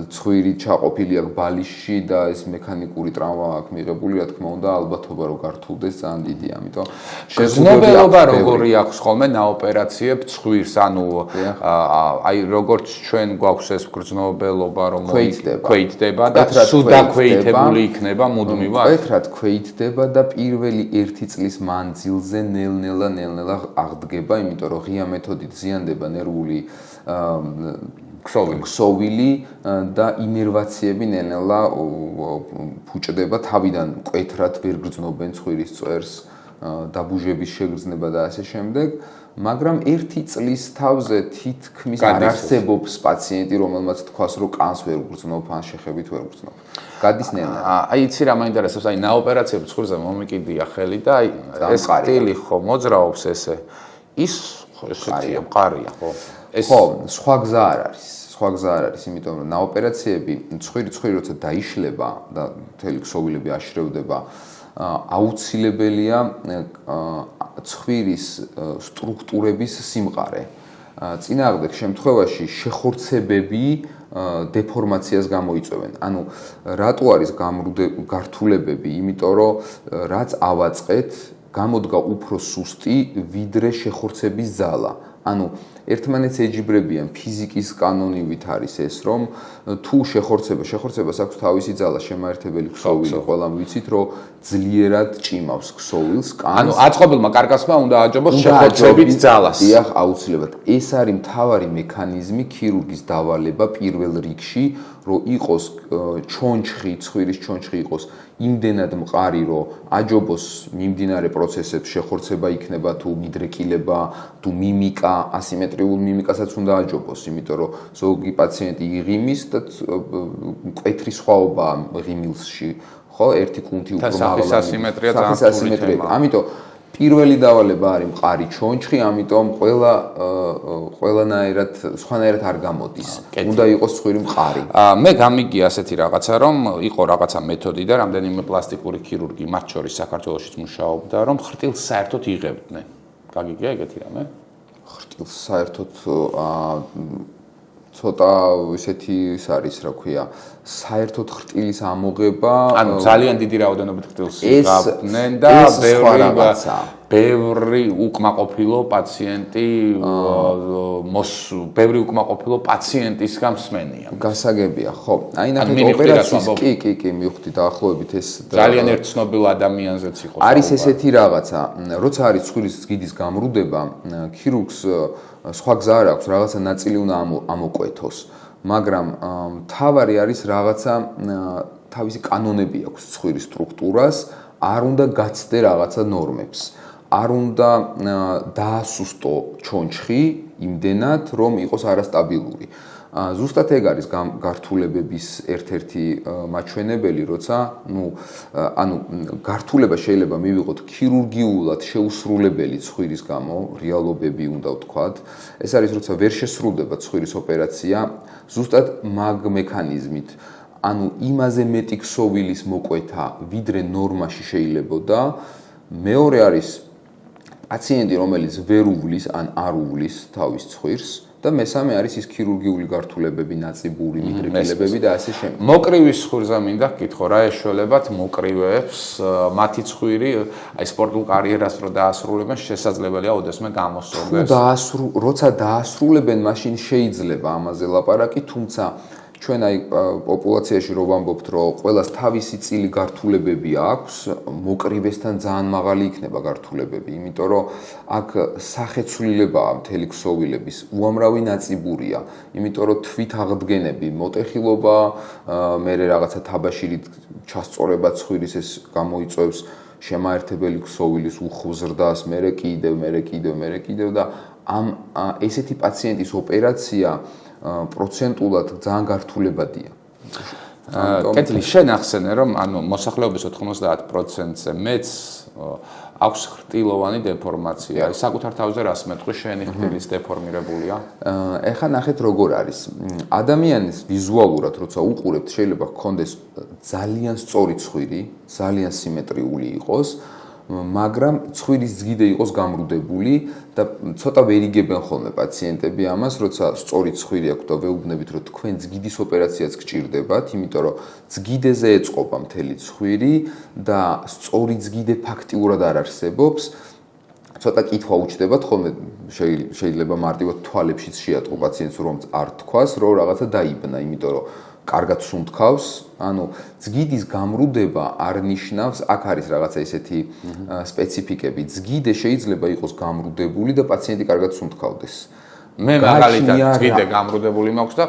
ცხვირი ჩაყოფილი აქვს ბალიშში და ეს მექანიკური ტრავმა აქვს მიღებული, რა თქმა უნდა, ალბათობა რომ გართულდეს ძალიან დიდია, ამიტომ შეზღუდვება როგორი აქვს ხოლმე ნაოპერაციებ ცხვირს, ანუ აი როგორც ჩვენ გვაქვს ეს გრძნობელობა რომ ქვეითდება და სულ დაქვეითებული იქნება მუდმივად. მკვეთრად ქვეითდება და პირველი 1 წლის მანძილზე ნელ-ნელა აღდგება, იმიტომ რომ ღია მეთოდით ზიანდება ნერვული ქსოვილი და ინერვაციები ნელ-ნელა ფუჭდება თავიდან მკვეთრად ვერ გრძნობენ ცხვირის წვერს. დაბუჟების შეგრძნება და ასე შემდეგ, მაგრამ 1 წლის თავზე თითქმის არ არსებობს პაციენტი, რომელმაც თქვას, რომ კანს ვერ გრძნობ, ან შეხებით ვერ გრძნობ. გადის ნელა. აი იცი რა მაინტერესებს, აი ნაოპერაციების ცხვრზე მომიკიდია ხელი და აი ეს სტილი ხო მოძრაობს ესე. ის ესეთი მყარია, ხო? ხო, სხვა გზა არ არის. სხვა გზა არ არის, იმიტომ რომ ნაოპერაციები ცხვირი როცა დაიშლება და მთელი ქსოვილები აშრევდება, აუცილებელია ცხვირის სტრუქტურების სიმყარე. წინააღმდეგ შემთხვევაში შეხორცებები დეფორმაციას გამოიწვევენ. ანუ რატო არის გართულებები? იმიტომ რომ რაც ავაწყეთ, გამოდგა უფრო სუსტი, ვიდრე შეხორცების ძალა. ანუ ერთმანეთს ეჯიბრებიან ფიზიკის კანონივით არის ეს, რომ თუ შეხორცებას აქვს თავისი ძალა, შემაერთებელი ქსოვილი, ყველამ ვიცით, რომ ძლიერად ჭიმავს ქსოვილს, კანს. ანუ აწყობილმა კარკასმა უნდა აჯობოს შეხორცებით ძალას. დიახ, აუცილებლად. ეს არის მთავარი მექანიზმი ქირურგის დავალება პირველ რიგში, რომ იყოს ჩონჩხი, ცხვირის ჩონჩხი იყოს იმდენად მყარი, რომ აჯობოს მიმდინარე პროცესებს, შეხორცება იქნება თუ მიდრეკილება, თუ მიმიკა, ასიმეტრიულ მიმიკასაც უნდა აჯობოს, იმიტომ რომ ზოგი პაციენტი იღიმის და მკვეთრი სხვაობაა ღიმილში, ხო, ერთი კუნთი უფრო მაღალი. სახის ასიმეტრია ძალიან რთული თემაა. ამიტომ პირველი დავალება არის მყარი ჩონჩხი, ამიტომ ყველანაირად სხვანაირად არ გამოდის. უნდა იყოს ცხვირი მყარი. მე გამიგია ასეთი რაღაცა, რომ იყო რაღაცა მეთოდი და რამდენიმე პლასტიკური ქირურგი მათ შორის საქართველოშიც მუშაობდა, რომ ხრტილს საერთოდ იღებდნენ. გაგიგია ეგეთი რამე? ხრტილს საერთოდ ცოტა ისეთი ის არის, რა ქვია, საერთოდ ხრტილის ამოღება, ანუ ძალიან დიდი რაოდენობით ხრტილს იღებდნენ და ბევრი უკმაყოფილო პაციენტი ბევრი უკმაყოფილო პაციენტისგან მსმენია. გასაგებია, ხო. აი ნახეთ ოპერაციის კი, მივხვდი დაახლოებით ეს ძალიან ერთ ცნობილ ადამიანზეც იყო. არის ესეთი რაღაცა, როცა არის ცხვირის ძგიდის გამრუდება, ქირურგს სხვა გზა არ აქვს, რაღაცა ნაწილი უნდა ამოკვეთოს, მაგრამ მთავარი არის რაღაცა თავისი კანონები აქვს ცხვირის სტრუქტურას, არ უნდა გაცდე რაღაცა ნორმებს. არ უნდა დაასუსტო ჩონჩხი იმდენად, რომ იყოს არასტაბილური. ზუსტად ეგ არის გართულებების ერთ-ერთი მაჩვენებელი, როცა, გართულება შეიძლება მივიღოთ ქირურგიულად შეუსრულებელი ცხვირის გამო, რეალობები უნდა ვთქვათ. ეს არის, როცა ვერ შესრულდება ცხვირის ოპერაცია, ზუსტად მაგ მექანიზმით. ანუ იმაზე მეტი ქსოვილის მოკვეთა, ვიდრე ნორმაში შეიძლებოდა. მეორე არის პაციენტი, რომელიც ვერ უვლის ან არ უვლის თავის ცხვირს და მესამე არის ის ქირურგიული გართულებები, ნაწიბური მიდრეკილებები და ასე შემდეგ. მოკრივის ცხვირზე მინდა გკითხო, რა ეშველებათ მოკრივეებს, მათი ცხვირი, აი სპორტულ კარიერას რო დაასრულებენ, შესაძლებელია ოდესმე გამოსწორდეს. როცა დაასრულებენ, მაშინ შეიძლება ამაზე ლაპარაკი, თუმცა ჩვენ აი პოპულაციაში რო ვამბობთ, რომ ყველას თავისი წილი გართულებები აქვს, მოკრივესთან ძალიან მაღალი იქნება გართულებები, იმიტომ რომ აქ სახეცვლილებაა მთელი ქსოვილების, უამრავი ნაწიბურია, იმიტომ რომ თვით აღდგენები, მოტეხილობა, მერე რაღაცა თაბაშირით ჩასწორება ცხვირის ეს გამოიწვევს შემაერთებელი ქსოვილის უხვზრდას, მერე კიდევ და ამ ესეთი პაციენტის ოპერაცია პროცენტულად ძალიან გართულებადია. კეთილი, შენ ახსენე, რომ ანუ მოსახლეობის 90%-ზე მეც აქვს ხრტილოვანი დეფორმაცია. საკუთარ თავზე რას მეტყვი, შენი ხრტილის დეფორმირებულია? ეხლა ნახეთ როგორ არის. ადამიანის ვიზუალურად როცა უყურებთ, შეიძლება გქონდეს ძალიან სწორი ცხვირი, ძალიან სიმეტრიული იყოს, მაგრამ ცხვირის ძგიდე იყოს გამრუდებული და ცოტა ვერ იგებენ ხოლმე პაციენტები ამას, როცა სწორი ცხვირი აქვს და ვეუბნებით, რომ თქვენ ძგიდის ოპერაციაც გჭირდებათ, იმიტომ რომ ძგიდეზე ეწყობა მთელი ცხვირი და სწორი ძგიდე ფაქტიურად არ არსებობს. ცოტა კითხვა უჩნდებათ ხოლმე, შეიძლება მარტივად თვალებშიც შეატყო პაციენტს, რომ არ თქვას, რომ რაღაცა დაიბნა, იმიტომ რომ კარგად სუნთქავს, ანუ ძგიდის გამრუდება არ ნიშნავს, აქ არის რაღაცა ესეთი სპეციფიკები. ძგიდე შეიძლება იყოს გამრუდებული და პაციენტი კარგად სუნთქავდეს. მე მაგალითად ძგიდე გამრუდებული მაქვს და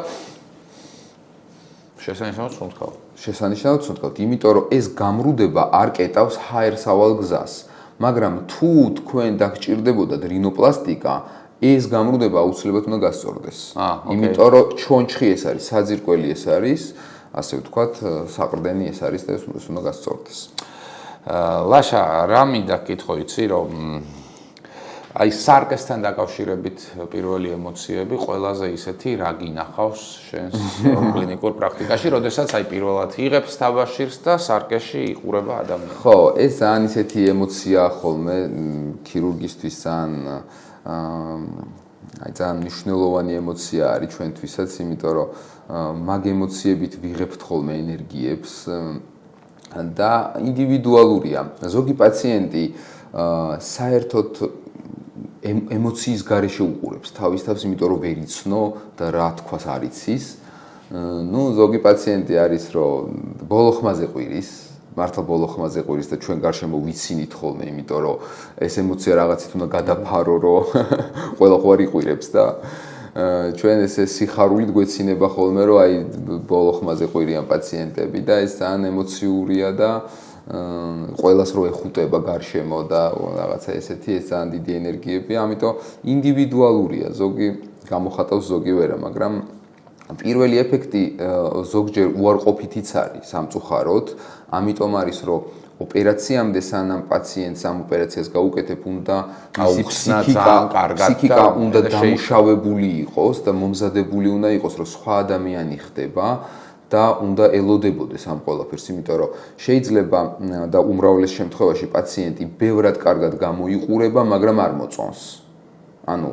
შესანიშნავად სუნთქავ. შესანიშნავად სუნთქავთ, იმიტომ რომ ეს გამრუდება არ კეტავს ჰაერსავალ გზას. მაგრამ თუ თქვენ დაგჭირდებოდათ რინოპლასტიკა, ეს გამრუდება აუცილებლად უნდა გასწორდეს. იმიტომ რომ ჩონჩხი ეს არის, საძირკველი ეს არის, ასე ვთქვათ, საყრდენი ეს არის და ეს უნდა გასწორდეს. ლაშა, რა მინდა კითხო იცი, რომ აი სარკესთან დაკავშირებით პირველი ემოციები ყველაზე ისეთი რა გინახავს შენს კლინიკურ პრაქტიკაში, როდესაც აი პირველად იღებს თაბაშირს და სარკეში იყურება ადამიანი. ხო, ეს ძალიან ისეთი ემოცია ხოლმე ქირურგისთვის ძალიან მნიშვნელოვანი ემოცია არის ჩვენთვისაც, იმიტომ რომ მაგ ემოციებით ვიღებთ ხოლმე ენერგიებს და ინდივიდუალურია. ზოგი პაციენტი საერთოდ ემოციის გარეშე უყურებს თავის თავს, იმიტომ რომ ვერ იცნო და რა თქვას არ იცის. ზოგი პაციენტი არის, რომ ბოლო ხმაზე ყვირის, მართლა ბოლო ხმაზე ყვირის და ჩვენ გარშემო ვიცინით ხოლმე, იმიტომ რომ ეს ემოცია რაღაცით უნდა გადაფარო, რომ ყველა ყვარი ყვირებს და ჩვენ ესე სიხარულით გვეცინება ხოლმე, რომ აი ბოლო ხმაზე ყვირიან პაციენტები და ეს ძალიან ემოციურია და ყველას რო ეხუტება გარშემო და რაღაცა ესეთი ეს ძალიან დიდი ენერგიებია, ამიტომ ინდივიდუალურია, ზოგი გამოხატავს, ზოგი ვერა, მაგრამ პირველი ეფექტი ზოგჯერ უარყოფითიც არის სამწუხაროდ, ამიტომ არის რომ ოპერაციამდე სანამ პაციენტს ამ ოპერაციას გაუკეთებ, უნდა აუხსნა ძალიან კარგად ფსიქიკა უნდა დამუშავებული იყოს და მომზადებული უნდა იყოს, რომ სხვა ადამიანი ხდება და უნდა ელოდებოდეს ამ ყველაფერს, იმიტომ რომ შეიძლება და უმრავლეს შემთხვევაში პაციენტი ბევრად კარგად გამოიყურება, მაგრამ არ მოწონს. ანუ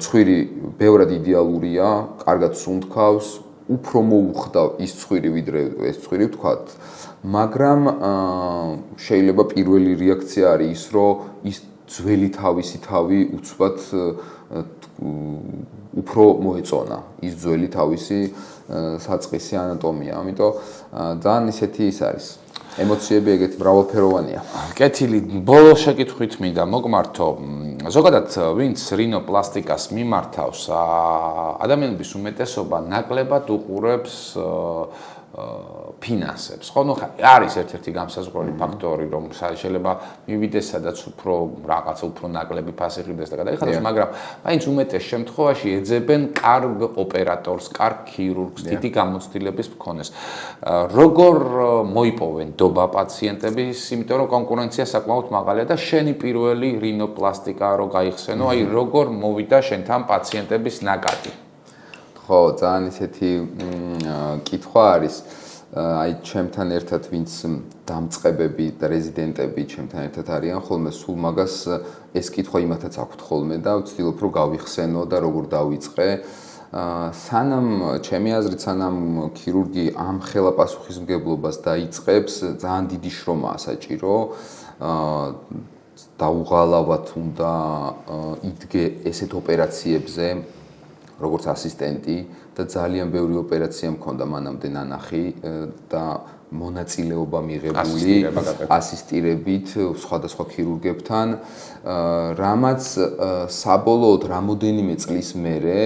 ცხვირი ბევრად იდეალურია, კარგად სუნთქავს, უფრო მოუხდა ის ცხვირი ვიდრე ეს ცხვირი ვთქვათ, მაგრამ შეიძლება პირველი რეაქცია არის ის, რომ ის ძველი თავისი თავი უცბად უფრო მოეწონა, ის ძველი თავისი საწყისი ანატომია, ამიტომ ძალიან ისეთი ის არის. ემოციები ეგეთი მრავალფეროვანია. კეთილი, ბოლო შეკითხვით მინდა მოგმართო. ზოგადად, ვინც რინოპლასტიკას მიმართავს, ადამიანების უმეტესობა ნაკლებად უყურებს ფინანსებს. ხო, არის ერთ-ერთი გამსაზღვრელი ფაქტორი, რომ შეიძლება მივიდეს სადაც უფრო რაღაცა უფრო ნაკლები ფასი ღირდეს და გადაიხადოს, მაგრამ მაინც უმეტეს შემთხვევაში ეძებენ კარგ ოპერატორს, კარგ ქირურგს, დიდი გამოცდილების მქონეს. როგორ მოიპოვენ დობა პაციენტების, იმიტომ რომ კონკურენცია საკმაოდ მაღალია და შენი პირველი რინოპლასტიკა რო გაიხსენო, აი როგორ მოვიდა შენთან პაციენტების ნაკადი? ხო, ძალიან ისეთი კითხვა არის. აი ჩემთან ერთად ვინც დამწყებები და რეზიდენტები ჩემთან ერთად არიან ხოლმე, სულ მაგას ეს კითხვა იმათაც აქვთ ხოლმე და ვცდილობ რომ გავიხსენო და როგორ დავიწყე. სანამ ჩემი აზრით, სანამ ქირურგი ამ ხელა პასუხისმგებლობას დაიწყებს, ძალიან დიდი შრომაა საჭირო. დაუღალავად უნდა იდგე ესეთ ოპერაციებზე, როგორც ასისტენტი და ძალიან ბევრი ოპერაცია მქონდა მანამდე ნანახი და მონაწილეობა მიღებული ასისტირებით სხვადასხვა ქირურგებთან, რამაც საბოლოოდ რამოდენიმე წლის მერე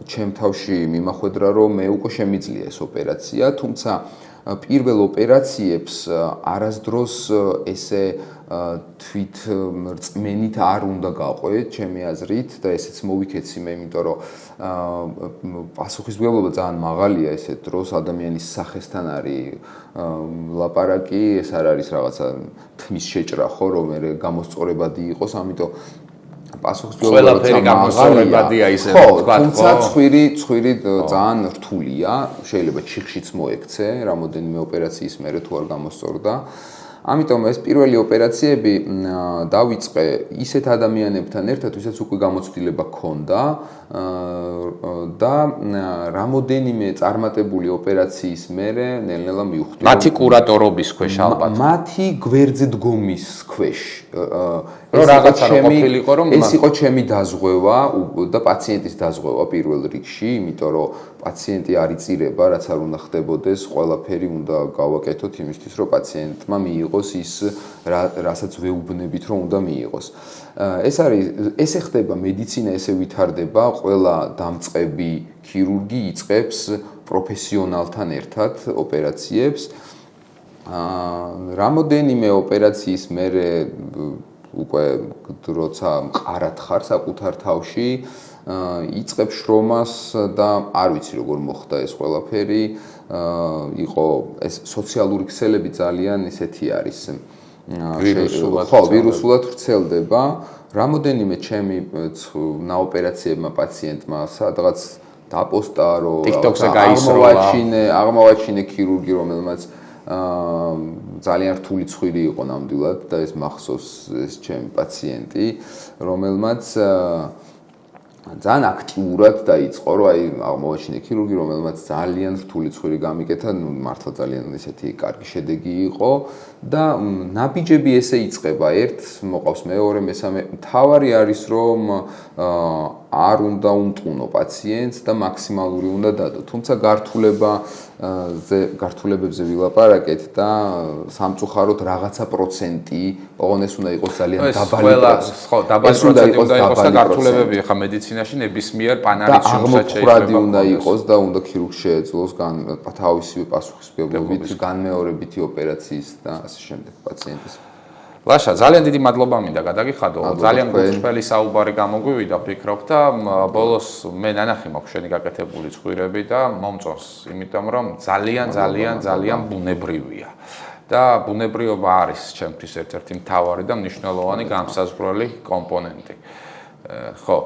ჩემ თავში მიმახვედრა, რომ მე უკვე შემიძლია ეს ოპერაცია, თუმცა პირველ ოპერაციებს არასდროს ესე თვით რწმენით არ უნდა გაყვე, ჩემი აზრით და ესეც მოვიქეციმე, იმიტომ რომ პასუხისმგებლობა ძალიან მაღალია ესეთ დროს ადამიანის სახესთან არის ლაპარაკი, ეს არ არის რაღაცა თმის შეჭრა ხო, რომ მე გამოსწორებადი იყოს, ამიტომ ყველაფერი გამოსწორებადია ისე თქვა, თუმცა ცხვირი ძალიან რთულია, შეიძლება ჩიხშიც მოექცე, რამოდენიმე ოპერაციის მერე თუ არ გამოსწორდა. ამიტომ ეს პირველი ოპერაციები დავიწყე ისეთ ადამიანებთან ერთად, ვისაც უკვე გამოცდილება ჰქონდა და რამოდენიმე წარმატებული ოპერაციის მერე ნელ-ნელა მივხვდი. მათი კურატორობის ქვეშ ალბათ. მათი გვერდზე დგომის ქვეშ. რომ რაღაცა რო ყოფილიყო, რომ ეს იყო ჩემი დაზღვევა და პაციენტის დაზღვევა პირველ რიგში, იმიტომ რომ პაციენტი არ იწირება, რაც არ უნდა ხდებოდეს, ყველაფერი უნდა გავაკეთოთ იმისთვის, რომ პაციენტმა მიიღოს ის, რასაც ვეუბნებით, რომ უნდა მიიღოს. ესე ხდება მედიცინა, ესე ვითარდება, ყველა დამწყები ქირურგი იწყებს პროფესიონალთან ერთად ოპერაციებს. რამოდენიმე ოპერაციის მერე უკვე როცა მყარად ხარ საკუთარ თავში იწყებ შრომას და არ ვიცი როგორ მოხდა ეს ყველაფერი იყო ეს სოციალური ქსელები ძალიან ისეთი არის ვირუსულად ვრცელდება რამოდენიმე ჩემი ნაოპერაციებმა პაციენტმა სადღაც დაპოსტა რომ აღმოვაჩინე ქირურგი რომელმაც ძალიან რთული ცხვირი იყო ნამდვილად და ეს მახსოვს ეს ჩემი პაციენტი რომელმაც ძალიან აქტიურად დაიწყო რომ აი აღმოვაჩინე ქირურგი რომელმაც ძალიან რთული ცხვირი გამიკეთა ნუ მართლა ძალიან ისეთი კარგი შედეგი იყო და ნაბიჯები ესე იწყება ერთ მოყავს მეორე მესამე თავარი არის რომ არ უნდა უმტუნო პაციენტს და მაქსიმალური უნდა დადო თუმცა გართულებებზე ვილაპარაკეთ და სამწუხაროდ რაღაცა პროცენტი ოღონდ ეს უნდა იყოს ძალიან დაბალი პროცენტი უნდა იყოს და გართულებები ხა მედიცინაში ნებისმიერ პანარით აღმოფხვრადი უნდა იყოს და უნდა ქირურგს შეეძლოს თავისი პასუხისმგებლობით განმეორებითი ოპერაციის და ასე შემდეგ პაციენტის ლაშა, ძალიან დიდი მადლობა მინდა გადაგიხადო. ძალიან გულწრფელი საუბარი გამოგვივიდა, ვფიქრობ და ბოლოს მე ნანახი მაქვს შენი გაკეთებული ცხვირები და მომწონს, იმიტომ რომ ძალიან ბუნებრივია. და ბუნებრიობა არის ჩემთვის ერთ-ერთი მთავარი და მნიშვნელოვანი განსაზღვრელი კომპონენტი. ხო,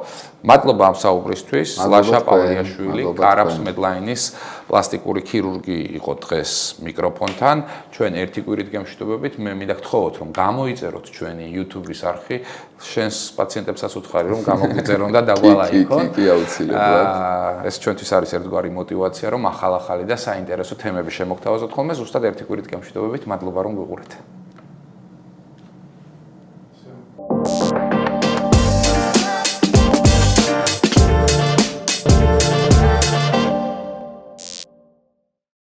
მადლობა ამ საუბრისთვის. ლაშა პავლიაშვილი, კარაფს მედლაინის პლასტიკური ქირურგი იყო დღეს მიკროფონთან. ჩვენ ერთი კვირით გემშვიდობებით. მე მინდა გთხოვოთ, რომ გამოიწეროთ ჩვენი YouTube-ის არხი. შენს პაციენტებსაც უთხარი, რომ გამოგიწერონ და დაგვალაიქონ. კი, აუცილებლად. ეს ჩვენთვის არის ერთგვარი мотиваცია, რომ ახალ-ახალი და საინტერესო თემები შემოგთავაზოთ ხოლმე. ზუსტად ერთი კვირით გემშვიდობებით. მადლობა, რომ გვიყურეთ.